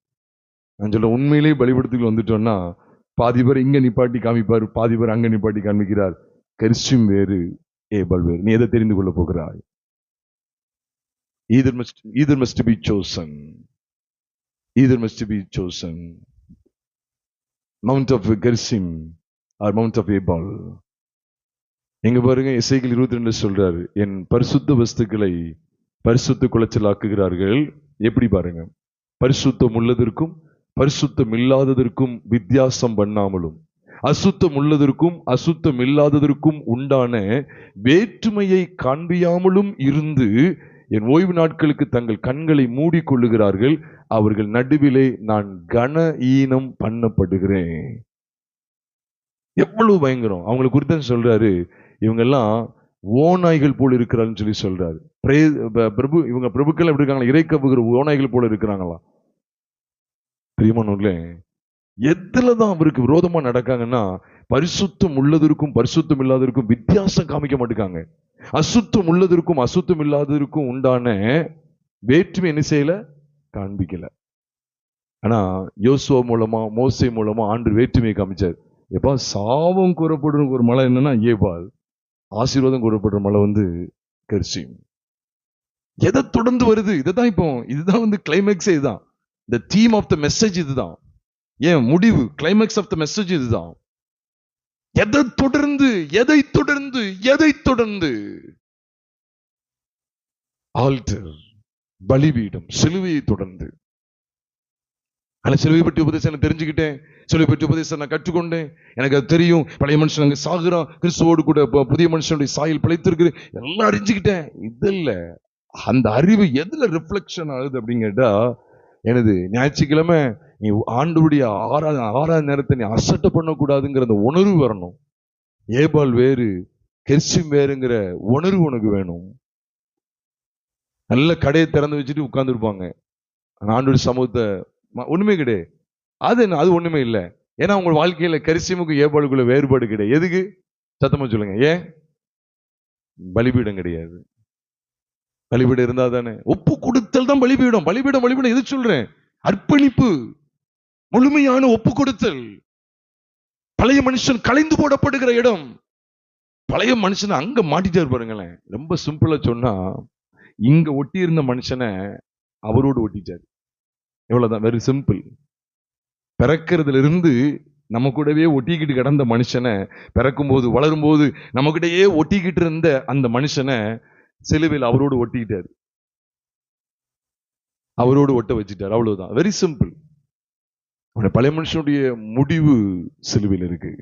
நான் சொல்ல உண்மையிலேயே பலிபீடத்துக்கு வந்துட்டோம்னா பாதி பேர் இங்க நிப்பாட்டி காமிப்பார், பாதி பேர் அங்க நிப்பாட்டி காமிக்கிறார். கரிசிம் வேறு, ஏபால் வேறு. நீ எதை தெரிந்து கொள்ள போகிறாய்? Either must be chosen. Either must be chosen. Mount of Gerizim or Mount of Ebal. எங்க பாருங்க, எசேக்கியேல் 22 சொல்றாரு, என் பரிசுத்த வஸ்துக்களை பரிசுத்த குலைச்சலாக்குகிறார்கள். எப்படி பாருங்க, பரிசுத்தம் உள்ளதற்கும் பரிசுத்தம் இல்லாததற்கும் வித்தியாசம் பண்ணாமலும், அசுத்தம் உள்ளதற்கும் அசுத்தம் இல்லாததற்கும் உண்டான வேற்றுமையை காண்பியாமலும் இருந்து என் ஓய்வு நாட்களுக்கு தங்கள் கண்களை மூடிக்கொள்ளுகிறார்கள். அவர்கள் நடுவிலே நான் கன ஈனம் பண்ணப்படுகிறேன். எவ்வளவு பயங்கரம்! அவங்களுக்கு குறித்து சொல்றாரு, இவங்கெல்லாம் ஓநாய்கள் போல இருக்கிறான்னு சொல்லி சொல்றாரு. பிரபு, இவங்க பிரபுக்கள் எப்படி இருக்காங்களா? இறைக்கப்புகிற ஓநாய்கள் போல இருக்கிறாங்களா? பிரியமானவர்களே, எதுலதான் அவருக்கு விரோதமா நடக்காங்கன்னா, பரிசுத்தம் உள்ளதற்கும் பரிசுத்தம் இல்லாததற்கும் வித்தியாசம் காமிக்க மாட்டேங்காங்க. அசுத்தம் உள்ளதற்கும் அசுத்தம் இல்லாததற்கும் உண்டான வேற்றுமை என்ன செய்யல, காண்பிக்கல. ஆனா யோசுவா மூலமா, மோசே மூலமா ஆண்டு வேற்றுமையை காமிச்சார். எப்பா, சாபம் கூறப்படுற ஒரு மலை என்னன்னா ஏபால், ஆசீர்வாதம் கூறப்படுற மலை வந்து கரிசிம். எதை தொடர்ந்து வருது? இதுதான் இப்போ, இதுதான் வந்து கிளைமேக்ஸே. இதுதான் the theme of the message. இதுதான் ஏன் முடிவு, கிளைமேக்ஸ் ஆஃப் த மெசேஜ் இதுதான். எதை தொடர்ந்து எதை தொடர்ந்து எதை தொடர்ந்து? ஆல்டர், பலிபீடம், சிலுவையை தொடர்ந்து. ஆனா சிலுவை பற்றி உபதேசம் நான் தெரிஞ்சுக்கிட்டேன், சிலுவை பற்றி உபதேசம் நான் கற்றுக்கொண்டேன், எனக்கு அது தெரியும். பழைய மனுஷன் அங்க சாகுறான், கிறிஸ்துவோடு கூட புதிய மனுஷனுடைய சாயல் பிழைத்திருக்கு, எல்லாம் அறிஞ்சுக்கிட்டேன். இது இல்ல, அந்த அறிவு எதுல ரிஃப்ளெக்ஷன் ஆகுது அப்படின்னு கேட்டா, எனது ஞாயிற்றுக்கிழமை நீ ஆண்டவருடைய ஆறாத நேரத்தை நீ அசட்டை பண்ணக்கூடாதுங்கிற அந்த உணர்வு வரணும். ஏபால் வேறு கெர்சிம் வேறுங்கிற உணர்வு உனக்கு வேணும். நல்ல கடையை திறந்து வச்சுட்டு உட்கார்ந்து இருப்பாங்க, ஆண்டவருடைய சமூகத்தை ஒண்ணுமே கிடையாது. அது ஒண்ணுமே இல்லை. ஏன்னா உங்க வாழ்க்கையில கரிசிமுக்கு ஏபாளுக்குள்ள வேறுபாடு கிடையாது. எதுக்கு? சத்தமா சொல்லுங்க. ஏன்? பலிபீடம் கிடையாது. பலிபீடம் இருந்தா தானே. ஒப்பு கொடுத்தல் தான் பலிபீடம். பலிபீடம் எது சொல்றேன்? அர்ப்பணிப்பு, முழுமையான ஒப்பு கொடுத்தல். பழைய மனுஷன் கலைந்து போடப்படுகிற இடம். பழைய மனுஷனை அங்க மாட்டிட்டாரு பாருங்களேன். ரொம்ப சிம்பிளா சொன்னா, இங்க ஒட்டி இருந்த மனுஷனை அவரோடு ஒட்டிட்டாரு. எவ்வளவுதான், வெரி சிம்பிள். பிறக்கிறதுல இருந்து நம்ம கூடவே ஒட்டிக்கிட்டு கிடந்த மனுஷனை, பிறக்கும் போது வளரும் போது நம்ம கிட்டயே ஒட்டிக்கிட்டு இருந்த அந்த மனுஷனை சிலுவையில் அவரோடு ஒட்டிக்கிட்டாரு, அவரோடு ஒட்ட வச்சுட்டாரு. அவ்வளவுதான், வெரி சிம்பிள். பழைய மனுஷனுடைய முடிவு சிலுவையில் இருக்கு.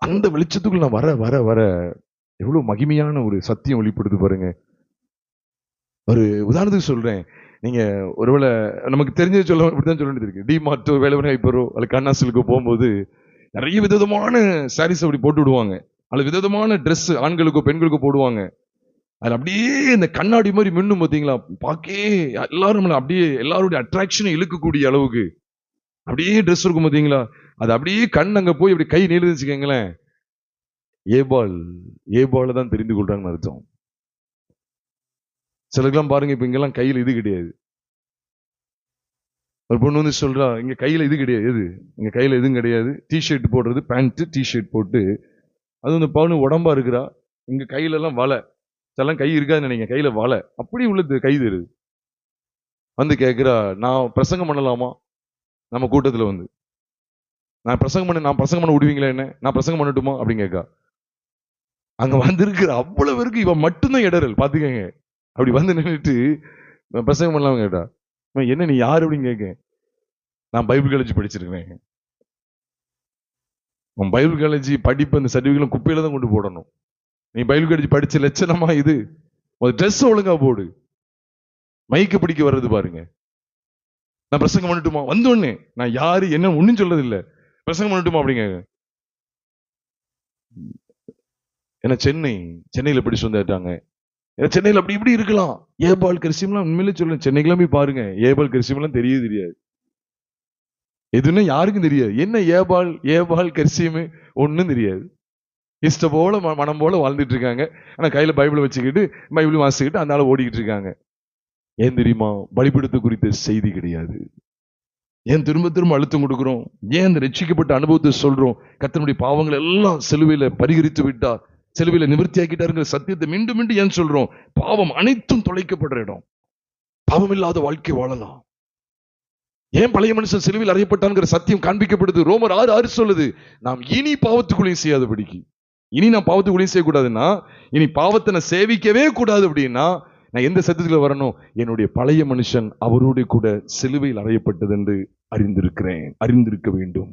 அந்த வெளிச்சத்துக்குள்ள நான் வர வர வர எவ்வளவு மகிமையான ஒரு சத்தியம் வெளிப்படுது பாருங்க. ஒரு உதாரணத்துக்கு சொல்றேன். நீங்க ஒருவேளை நமக்கு தெரிஞ்சது சொல்ல இப்படிதான் சொல்ல வேண்டியது இருக்கு. டிமார்ட்டோ, வேலைவரை ஹைப்பரோ அல்ல கண்ணாசிலுக்கு போகும்போது நிறைய விதமான சாரீஸ் அப்படி போட்டு விடுவாங்க. அல்ல விதமான ட்ரெஸ் ஆண்களுக்கோ பெண்களுக்கோ போடுவாங்க. அதுல அப்படியே இந்த கண்ணாடி மாதிரி மின்னும் பார்த்தீங்களா, பாக்கே எல்லாரும் அப்படியே எல்லாருடைய அட்ராக்ஷனை இழுக்கக்கூடிய அளவுக்கு அப்படியே ட்ரெஸ் இருக்கும் பார்த்தீங்களா. அது அப்படியே கண் அங்க போய் அப்படி கை நீளுச்சுக்கங்களேன், ஏபால தான் தெரிந்து கொள்றாங்கன்னு அர்த்தம். சிலருக்கெல்லாம் பாருங்க, இப்ப இங்கெல்லாம் கையில இது கிடையாது. ஒரு பொண்ணு வந்து சொல்றா, இங்க கையில இது கிடையாது. எது? இங்க கையில எதுவும் கிடையாது. டிஷர்ட் போடுறது, பேண்ட் டிஷர்ட் போட்டு, அது வந்து பவுனு உடம்பா இருக்கிறா. இங்க கையில எல்லாம் வலை, சில கை இருக்காதுன்னு நினைங்க, கையில வலை அப்படி உள்ளது, கை தருது. வந்து கேட்கிறா, நான் பிரசங்கம் பண்ணலாமா? நம்ம கூட்டத்துல வந்து நான் பிரசங்கம் பண்ண விடுவீங்களா என்ன? நான் பிரசங்கம் பண்ணட்டுமா அப்படின்னு கேட்கா. அங்க வந்திருக்கிற அவ்வளவு பேருக்கு இவன் மட்டும்தான் இடரல். பாத்துக்கங்க. அப்படி வந்து நின்றுட்டு பிரசங்கம் பண்ணலாம் கேட்டா, என்ன நீ யாரு அப்படின்னு கேட்க. நான் பைபிள் காலேஜ் படிச்சிருக்கேன். பைபிள் காலேஜ் படிப்பு அந்த சர்டிபிகேட் குப்பையில தான் கொண்டு போடணும். நீ பைபிள் காலேஜ் படிச்ச லட்சணமா இது? ட்ரெஸ் ஒழுங்கா போடு. மைக்கு பிடிக்க வர்றது பாருங்க. நான் பிரசங்கம் பண்ணட்டுமா? வந்தோடனே நான் யாரு என்ன ஒண்ணும் சொல்றது இல்ல, பிரசங்கம் பண்ணட்டுமா அப்படிங்க. ஏன்னா சென்னையில எப்படி சொந்தாட்டாங்க. சென்னையில் அப்படி இப்படி இருக்கலாம். ஏபால் கரிசிம்லாம் உண்மையிலே சொல்ல, சென்னைக்கெல்லாம் போய் பாருங்க, ஏபால் கரிசிம்லாம் தெரியாது. எதுன்னு யாருக்கும் தெரியாது. என்ன ஏபால் கரிசிம் ஒன்னும் தெரியாது. இஷ்ட போல மனம் போல வாழ்ந்துட்டு இருக்காங்க. ஆனா கையில பைபிள் வச்சுக்கிட்டு பைபிள் வாசிக்கிட்டு அந்த ஆளை ஓடிக்கிட்டு இருக்காங்க. ஏன் தெரியுமா? பலிபீடத்தை குறித்த செய்தி கிடையாது. ஏன் திரும்ப திரும்ப அழுத்தம் கொடுக்கிறோம்? ஏன் அந்த ரட்சிக்கப்பட்ட அனுபவத்தை சொல்றோம்? கர்த்தருடைய பாவங்கள் எல்லாம் சிலுவையில பரிகரித்து விட்டார், சிலுவையில நிவர்த்தி ஆக்கிட்டாருங்கிற சத்தியத்தை மீண்டும் மீண்டும் ஏன் சொல்றோம்? பாவம் அனைத்தும் தொலைக்கப்படுற இடம். பாவம் இல்லாத வாழ்க்கை வாழலாம். ஏன் பழைய மனுஷன் சிலுவையில் அறையப்பட்டான்ங்கிற சத்தியம் காண்பிக்கப்படுது. ரோமர் 6:6 சொல்லுது, நாம் இனி பாவத்துக்குள்ளேயும் செய்யாதபடிக்கு. இனி நான் பாவத்துக்குள்ளேயும் செய்யக்கூடாதுன்னா, இனி பாவத்தை நான் சேவிக்கவே கூடாது அப்படின்னா, நான் எந்த சத்தியத்துல வரணும்? என்னுடைய பழைய மனுஷன் அவரோட கூட சிலுவையில் அறையப்பட்டது என்று அறிந்திருக்க வேண்டும்.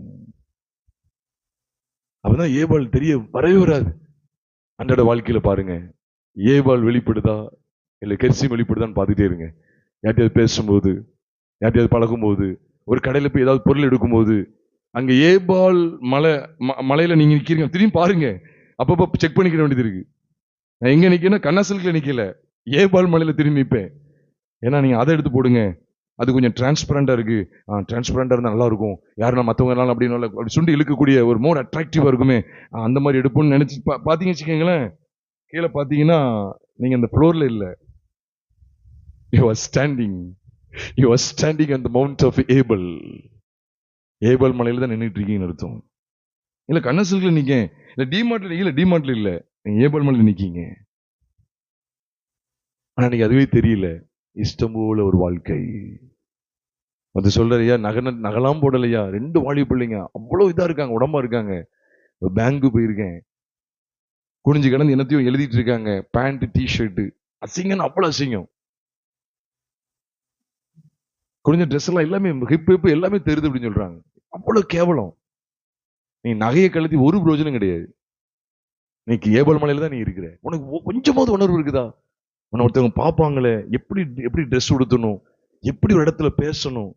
அப்பதான் ஏபால் தெரிய வரவே வராது. அன்றாட வாழ்க்கையில பாருங்க, ஏபால் வெளிப்படுதா இல்ல கெர்சிம் வெளிப்படுதான்னு பார்த்துட்டே இருங்க. யார்ட்டையாவது பேசும்போது, யார்ட்டையாவது பழகும்போது, ஒரு கடையில போய் ஏதாவது பொருள் எடுக்கும்போது, அங்க ஏபால் மலையில நீங்க நிக்கிறீங்க, திரும்பி பாருங்க. அப்பப்போ செக் பண்ணிக்க வேண்டியது இருக்கு. நான் எங்க நிக்கிறேன்னா கண்ணாசிலுக்குல நிக்கல, ஏபால் மலையில திரும்பி நிற்பேன். ஏன்னா நீங்க அதை எடுத்து போடுங்க, அது கொஞ்சம் டிரான்ஸ்பரண்டா இருக்கு. டிரான்ஸ்பரண்டா இருந்தா நல்லா இருக்கும், யாரும் மற்றவங்க எல்லாம் அப்படி சுண்டி இழுக்கக்கூடிய ஒரு மோர் அட்ராக்டிவா இருக்குமே, அந்த மாதிரி எடுப்போம்னு நினைச்சு பாத்தீங்க வச்சுக்கோங்களேன். கீழே பாத்தீங்கன்னா நீங்க அந்த ஃப்ளோர்ல இல்ல, you are standing on the mount of Abel. Ebal மலையில தான் நின்றுட்டு இருக்கீங்கன்னு அர்த்தம். இல்ல கண்ணாசிலுக்குல நிக்க, இல்ல டிமார்ட்ல இல்ல, நீங்க ஏபால் மலையில நிக்கீங்க. ஆனா நீங்க அதுவே தெரியல. இஷ்டம் போல ஒரு வாழ்க்கை. அது சொல்றியா, நகலாம் போடலையா, 2 வாலிப பிள்ளைங்க அவ்வளவு இதா இருக்காங்க, உடம்பா இருக்காங்க. பேங்கு போயிருக்கேன், குனிஞ்சு கிடந்து என்னத்தையும் எழுதிட்டு இருக்காங்க, பேண்ட் டிஷர்ட், அசிங்கன்னு அவ்வளவு அசிங்கம். குனிஞ்ச ட்ரெஸ் எல்லாம் எல்லாமே ஹிப் எல்லாமே தெரியுது அப்படின்னு சொல்றாங்க. அவ்வளவு கேவலம். நீ நகையை கழுத்தி ஒரு பிரயோஜனம் கிடையாது. இன்னைக்கு ஏபல் மலையில தான் நீ இருக்கிற. உனக்கு கொஞ்சமாவது உணர்வு இருக்குதா? உன்னை ஒருத்தவங்க பார்ப்பாங்களே, எப்படி எப்படி ட்ரெஸ் உடுத்தணும், எப்படி ஒரு இடத்துல பேசணும்.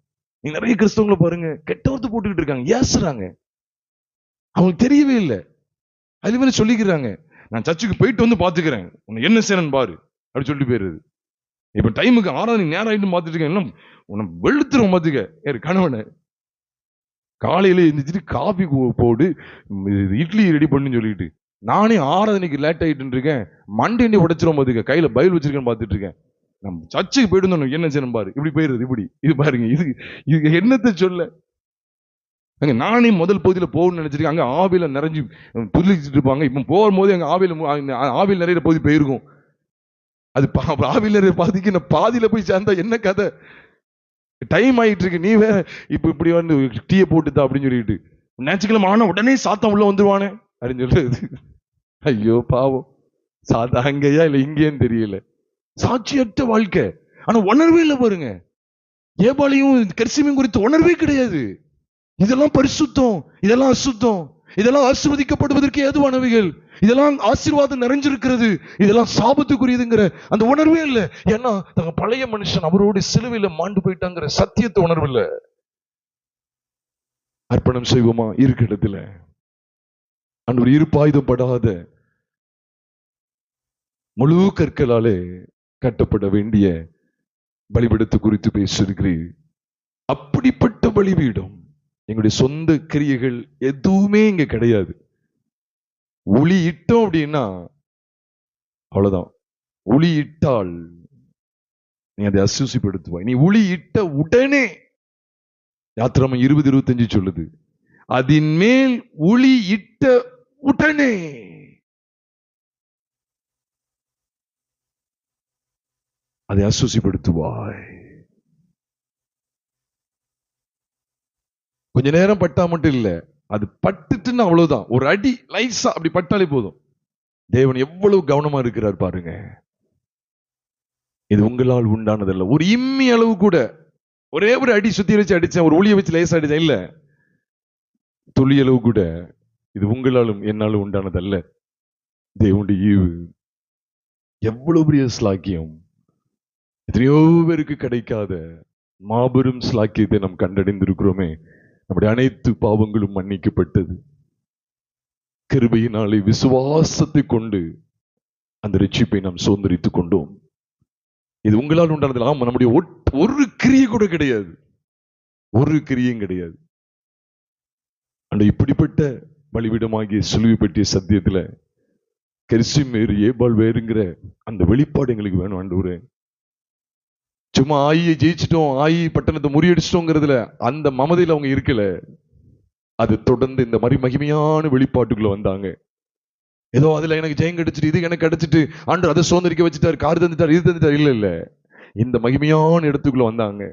நீ நிறைய கிறிஸ்தவங்களை பாருங்க, கெட்ட வார்த்தை போட்டுக்கிட்டு இருக்காங்க, ஏசுறாங்க. அவங்களுக்கு தெரியவே இல்லை. அது மாதிரி சொல்லிக்கிறாங்க, நான் சர்ச்சுக்கு போயிட்டு வந்து பாத்துக்கிறேன், உன்னை என்ன செய்யணும் பாரு அப்படி சொல்லிட்டு போயிருது. இப்ப டைமுக்கு 6 நேரம் ஆயிட்டு பாத்துட்டு இருக்கேன், உன்னை வெளுத்துரும் பாத்துக்க. யாரு கணவனை காலையில எழுந்திரிச்சிட்டு காபி போடு, இட்லி ரெடி பண்ணுன்னு சொல்லிட்டு, நானே 6 லேட் ஆயிட்டு இருக்கேன், மண்டே உடைச்சிரும் பாத்துக்க, கையில பயில் வச்சிருக்கேன்னு பாத்துட்டு இருக்கேன். நம்ம சர்ச்சுக்கு போயிட்டு வந்தோம், என்ன செய்யணும் பாரு, இப்படி போயிருது. இப்படி இது பாருங்க, இது என்னத்தை சொல்ல. அங்க நானே முதல் பகுதியில போகணும்னு நினைச்சிருக்கேன், அங்க ஆவியில நிறைஞ்சு புதுச்சிட்டு இருப்பாங்க. இப்ப போகும்போது அங்க ஆவியில் நிறைய பகுதி போயிருக்கும். அது ஆவியில் நிறைய பாதிக்கு நான் பாதியில போய் சேர்ந்தா என்ன கதை? டைம் ஆயிட்டு இருக்கு, நீ வேற இப்ப இப்படி வந்து டீயை போட்டுதா அப்படின்னு சொல்லிட்டு, ஞாயிற்றுக்கிழமை ஆனா உடனே சாத்தம் உள்ள வந்துருவானே அப்படின்னு சொல்றது. ஐயோ பாவம், சாத்தா அங்கேயா இல்ல இங்கேன்னு தெரியல. சாட்சியற்ற வாழ்க்கை. ஆனா உணர்வே இல்லை பாருங்க. ஏபாலையும் கரிசிமையும் குறித்து உணர்வே கிடையாது. இதெல்லாம் பரிசுத்தம், இதெல்லாம் அசுத்தம், இதெல்லாம் ஆசீர்வதிக்கப்படுவதற்கு ஏதுவானவைகள், இதெல்லாம் ஆசீர்வாதம் நிறைஞ்சிருக்கிறது, இதெல்லாம் சாபத்துக்குரியதுங்கிற அந்த உணர்வே இல்லை. ஏன்னா தங்க பழைய மனுஷன் அவரோடு சிலுவையில மாண்டு போயிட்டாங்கிற சத்தியத்தை உணர்வு இல்லை. அர்ப்பணம் செய்வோமா இருக்க இடத்துல அன்று இருப்பாயுதப்படாத முழு கற்களாலே கட்டப்பட வேண்டிய பலிபீடத்தை குறித்து பேசியிருக்கிறீர். அப்படிப்பட்ட பலிபீடம் எங்களுடைய சொந்த கிரியைகள் எதுவுமே இங்க கிடையாது. ஒளி இட்டோம் அப்படின்னா அவ்வளவுதான். ஒளி இட்டால் நீ அதை அசூசிப்படுத்துவாய். நீ ஒளி இட்ட உடனே, யாத்திராமம் 20:25 சொல்லுது, அதன் மேல் ஒளி இட்ட உடனே அதை அசூசிப்படுத்துவாய். கொஞ்ச நேரம் பட்டா மட்டும் இல்ல, அது பட்டுட்டுன்னு அவ்வளவுதான். ஒரு அடி லைசா அப்படி பட்டாலே போதும். தேவன் எவ்வளவு கவனமா இருக்கிறார் பாருங்க. இது உங்களால் உண்டானதல்ல. ஒரு இம்மி அளவு கூட, ஒரே ஒரு அடி சுத்தி வச்சு அடிச்சேன், ஒரு ஒளியை வச்சு லேசா அடிச்சேன் இல்ல, துளி அளவு கூட இது உங்களாலும் என்னாலும் உண்டானதல்ல. தேவனுடைய ஈவு எவ்வளவு பெரிய ஸ்லாக்கியம். எத்தனையோ பேருக்கு கிடைக்காத மாபெரும் ஸ்லாக்கியத்தை நாம் கண்டடைந்திருக்கிறோமே. நம்முடைய அனைத்து பாவங்களும் மன்னிக்கப்பட்டது. கிருபையினாலே விசுவாசத்தை கொண்டு அந்த ரட்சிப்பை நாம் சுதந்திரித்துக் கொண்டோம். இது உங்களால் உண்டானது. ஆமா, நம்முடைய ஒரு கிரியை கூட கிடையாது, ஒரு கிரியும் கிடையாது. அந்த இப்படிப்பட்ட பலிபீடமாகிய சிலுவை பற்றிய சத்தியத்துல கரிசிம் வேறு ஏபால் வேறுங்கிற அந்த வெளிப்பாடு எங்களுக்கு வேணும் ஆண்டவரே. சும்மா ஆயியை ஜெயிச்சிட்டோம், ஆயி பட்டணத்தை முறியடிச்சிட்டோங்கிறதுல அந்த மமதையில அவங்க இருக்கல. அது தொடர்ந்து இந்த மாதிரி மகிமையான வெளிப்பாட்டுக்குள்ள வந்தாங்க. ஏதோ அதுல எனக்கு ஜெயம் கிடைச்சிட்டு, இது எனக்கு கிடைச்சிட்டு, ஆண்டு அதை சுதந்திரிக்க வச்சுட்டாரு, கார் தந்துட்டாரு, இது தந்துட்டாரு, இல்ல இல்ல, இந்த மகிமையான இடத்துக்குள்ள வந்தாங்க.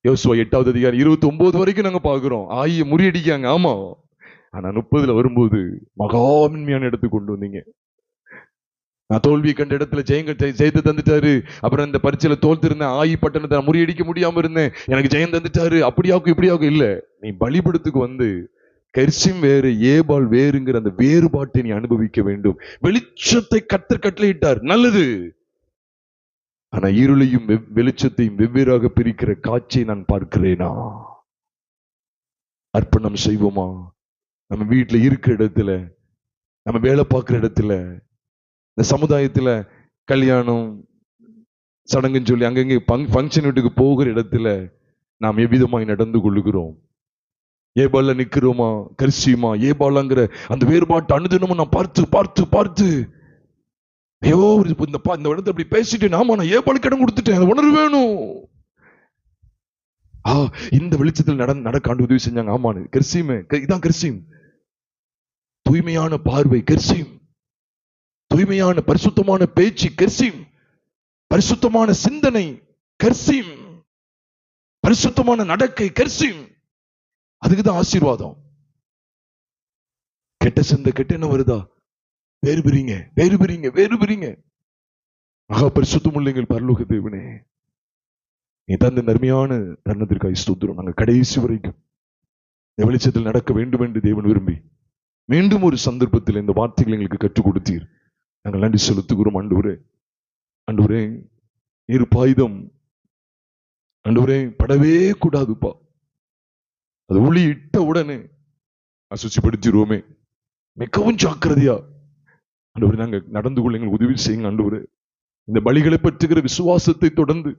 யோசுவா 8வது அதிகாரம் 29 வரைக்கும் நாங்க பாக்குறோம், ஆயியை முறியடிக்காங்க. ஆமா, ஆனா 30 வரும்போது மகாமின்மையான இடத்துக்கு கொண்டு வந்தீங்க. நான் தோல்வி கண்ட இடத்துல ஜெயத்தை தந்துட்டாரு. அப்புறம் இந்த பரீட்சையில தோல்த்திருந்தேன், ஆயி பட்டணத்தை முறியடிக்க முடியாம இருந்தேன், எனக்கு ஜெயம் தந்துட்டாரு. அப்படியாக்கும் இப்படியாக்கும் இல்ல, நீ பலிபீடத்துக்கு வந்து கரிசிம் வேறு ஏபால் வேறுங்கிற அந்த வேறுபாட்டை நீ அனுபவிக்க வேண்டும். வெளிச்சத்தை கர்த்தர் கட்டளையிட்டார், நல்லது. ஆனா இருளையும் வெளிச்சத்தையும் வெவ்வேறாக பிரிக்கிற காட்சியை நான் பார்க்கிறேனா? அர்ப்பணம் செய்வோமா? நம்ம வீட்டுல இருக்கிற இடத்துல, நம்ம வேலை பார்க்கிற இடத்துல, இந்த சமுதாயத்துல கல்யாணம் சடங்குன்னு சொல்லி அங்கங்கே ஃபங்க்ஷன் வீட்டுக்கு போகிற இடத்துல நாம் எவ்விதமாய் நடந்து கொள்ளுகிறோம்? ஏபால நிக்கிறோமா, கரிசியுமா? ஏபாலங்கிற அந்த வேறுபாட்டு அனுதினமும் நான் பார்த்து பார்த்து பார்த்து, ஐயோ இந்த இடத்துல அப்படி பேசிட்டு, நாம நான் ஏபாலுக்கு இடம் கொடுத்துட்டேன், அது உணர்வு வேணும். இந்த வெளிச்சத்தில் நடக்காண்டு உதவி செஞ்சாங்க. ஆமானு கரிசிமே, இதான் கரிசிம். தூய்மையான பார்வை கரிசிம், தூய்மையான பரிசுத்தமான பேச்சு கரிசிம், பரிசுத்தமான சிந்தனை கரிசிம், பரிசுத்தமான நடக்கை கரிசிம். அதுக்குதான் ஆசீர்வாதம். கெட்ட சிந்தை கெட்ட என்ன வருதா? வேறு பிரிங்க, வேறு பிரிங்க, வேறு பிரிங்க. மகா பரிசுத்தமுள்ள எங்கள் பரலோக தேவனே, நீ தந்த நன்மையான தருணத்திற்காக ஸ்தோத்திரம். நாங்கள் கடைசி வரைக்கும் இந்த வெளிச்சத்தில் நடக்க வேண்டும் என்று தேவன் விரும்பி மீண்டும் ஒரு சந்தர்ப்பத்தில் இந்த வார்த்தைகளை எங்களுக்கு கற்றுக் கொடுத்தீர். நாங்கள் நன்றி செலுத்துகிறோம். ஆண்டவரே, ஆண்டவரே, இருப்பாயுதம் ஆண்டவரே படவே கூடாதுப்பா. அது ஒளி இட்ட உடனே அசுச்சிப்படுத்திடுவோமே. மிகவும் ஜாக்கிரதையா ஆண்டவரே நாங்க நடந்து கொள்ள எங்களுக்கு உதவி செய்யுங்க. ஆண்டவரே, இந்த பலிகளை பற்றுகிற விசுவாசத்தை தொடர்ந்து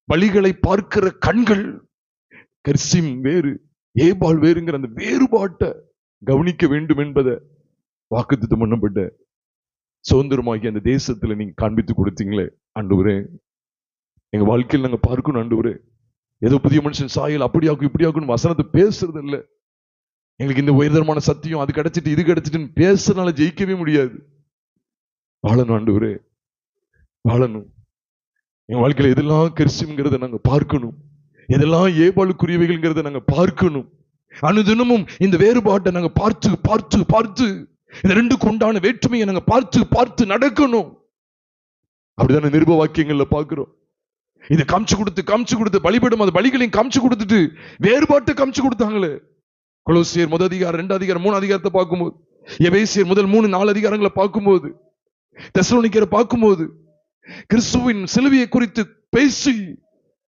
பலிகளை பார்க்கிற கண்கள் கர்சிம் வேறு ஏபால் வேறுங்கிற அந்த வேறுபாட்டை கவனிக்க வேண்டும் என்பதை வாக்குத்தத்தம் பண்ணப்பட்ட சுதந்திரமாகி அந்த தேசத்துல நீங்க காண்பித்து கொடுத்தீங்களே ஆண்டவரே. எங்க வாழ்க்கையில் நாங்க பார்க்கணும் ஆண்டவரே. ஏதோ புதிய மனுஷன் சாயல் அப்படியாக்கும் இப்படியாக்கும் வசனத்தை பேசுறது இல்லை. எங்களுக்கு இந்த உயர்தரமான சத்தியம் அது கிடைச்சிட்டு இது கிடைச்சிட்டுன்னு பேசுறதுனால ஜெயிக்கவே முடியாது. வாழணும் ஆண்டவரே, வாழணும். எங்க வாழ்க்கையில எதெல்லாம் கரிசிம்ங்கிறத நாங்க பார்க்கணும், எதெல்லாம் ஏபாளுக்குரியவைகள்ங்கிறத நாங்க பார்க்கணும். அனுதினமும் இந்த வேறுபாட்டை நாங்க பார்த்து பார்த்து பார்த்து இந்த ரெண்டுக்கு உண்டான வேற்றுமையை நாங்க பார்த்து பார்த்து நடக்கணும். அப்படிதானே நிருப வாக்கியங்கள்ல பார்க்கிறோம். இதை காமிச்சு கொடுத்து பலிபீடம் அது பலிகளையும் காமிச்சு கொடுத்துட்டு வேறுபாட்டை காமிச்சு கொடுத்தாங்களே. கொலோசியர் முதல் அதிகாரம் 2 அதிகாரம் 3 அதிகாரத்தை பார்க்கும்போது, எபேசியர் முதல் 3-4 அதிகாரங்களை பார்க்கும்போது, தெசலோனிக்கரை பார்க்கும்போது கிறிஸ்துவின் சிலுவையை குறித்து பேசி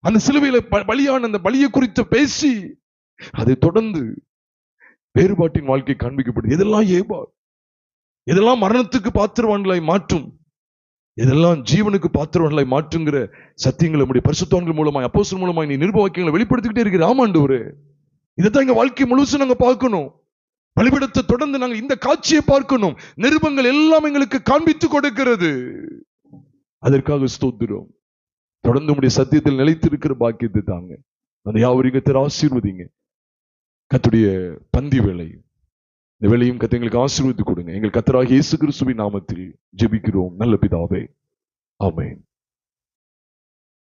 அந்த சிலுவையில பலியான அந்த பலியை குறித்து பேசி அதை தொடர்ந்து வேறுபாட்டின் வாழ்க்கை காண்பிக்கப்படுது. எதெல்லாம் ஏபால், எதெல்லாம் மரணத்துக்கு பாத்திரவான்களாய் மாற்றும், இதெல்லாம் ஜீவனுக்கு பாத்திரவான்களாய் மாற்றுங்கிற சத்தியங்களை நம்முடைய பரிசுத்தவான்கள் மூலமாய் அப்போஸ்தலர் மூலமாய் நீ நிருப வாக்கியங்களை வெளிப்படுத்திக்கிட்டே இருக்கிற. ஆமாண்டவரே, இதைத்தான் எங்க வாழ்க்கை முழுசும் நாங்க பார்க்கணும். பலிபீடத்தை தொடர்ந்து நாங்க இந்த காட்சியை பார்க்கணும். நிருபங்கள் எல்லாம் எங்களுக்கு காண்பித்து கொடுக்கிறது. அதற்காக ஸ்தோத்திரம். தொடர்ந்து உடைய சத்தியத்தில் நிலைத்திருக்கிற பாக்கியத்தை தாங்க. அந்த யாவரையும் ஆசீர்வதிங்க. கர்த்தருடைய பந்தி வேலை, இந்த வேலையும் கர்த்தர் எங்களுக்கு ஆசீர்வதித்து கொடுங்க. எங்கள் கர்த்தராகிய இயேசு கிறிஸ்துவின் நாமத்தில் ஜெபிக்கிறோம் நல்ல பிதாவே, ஆமென்.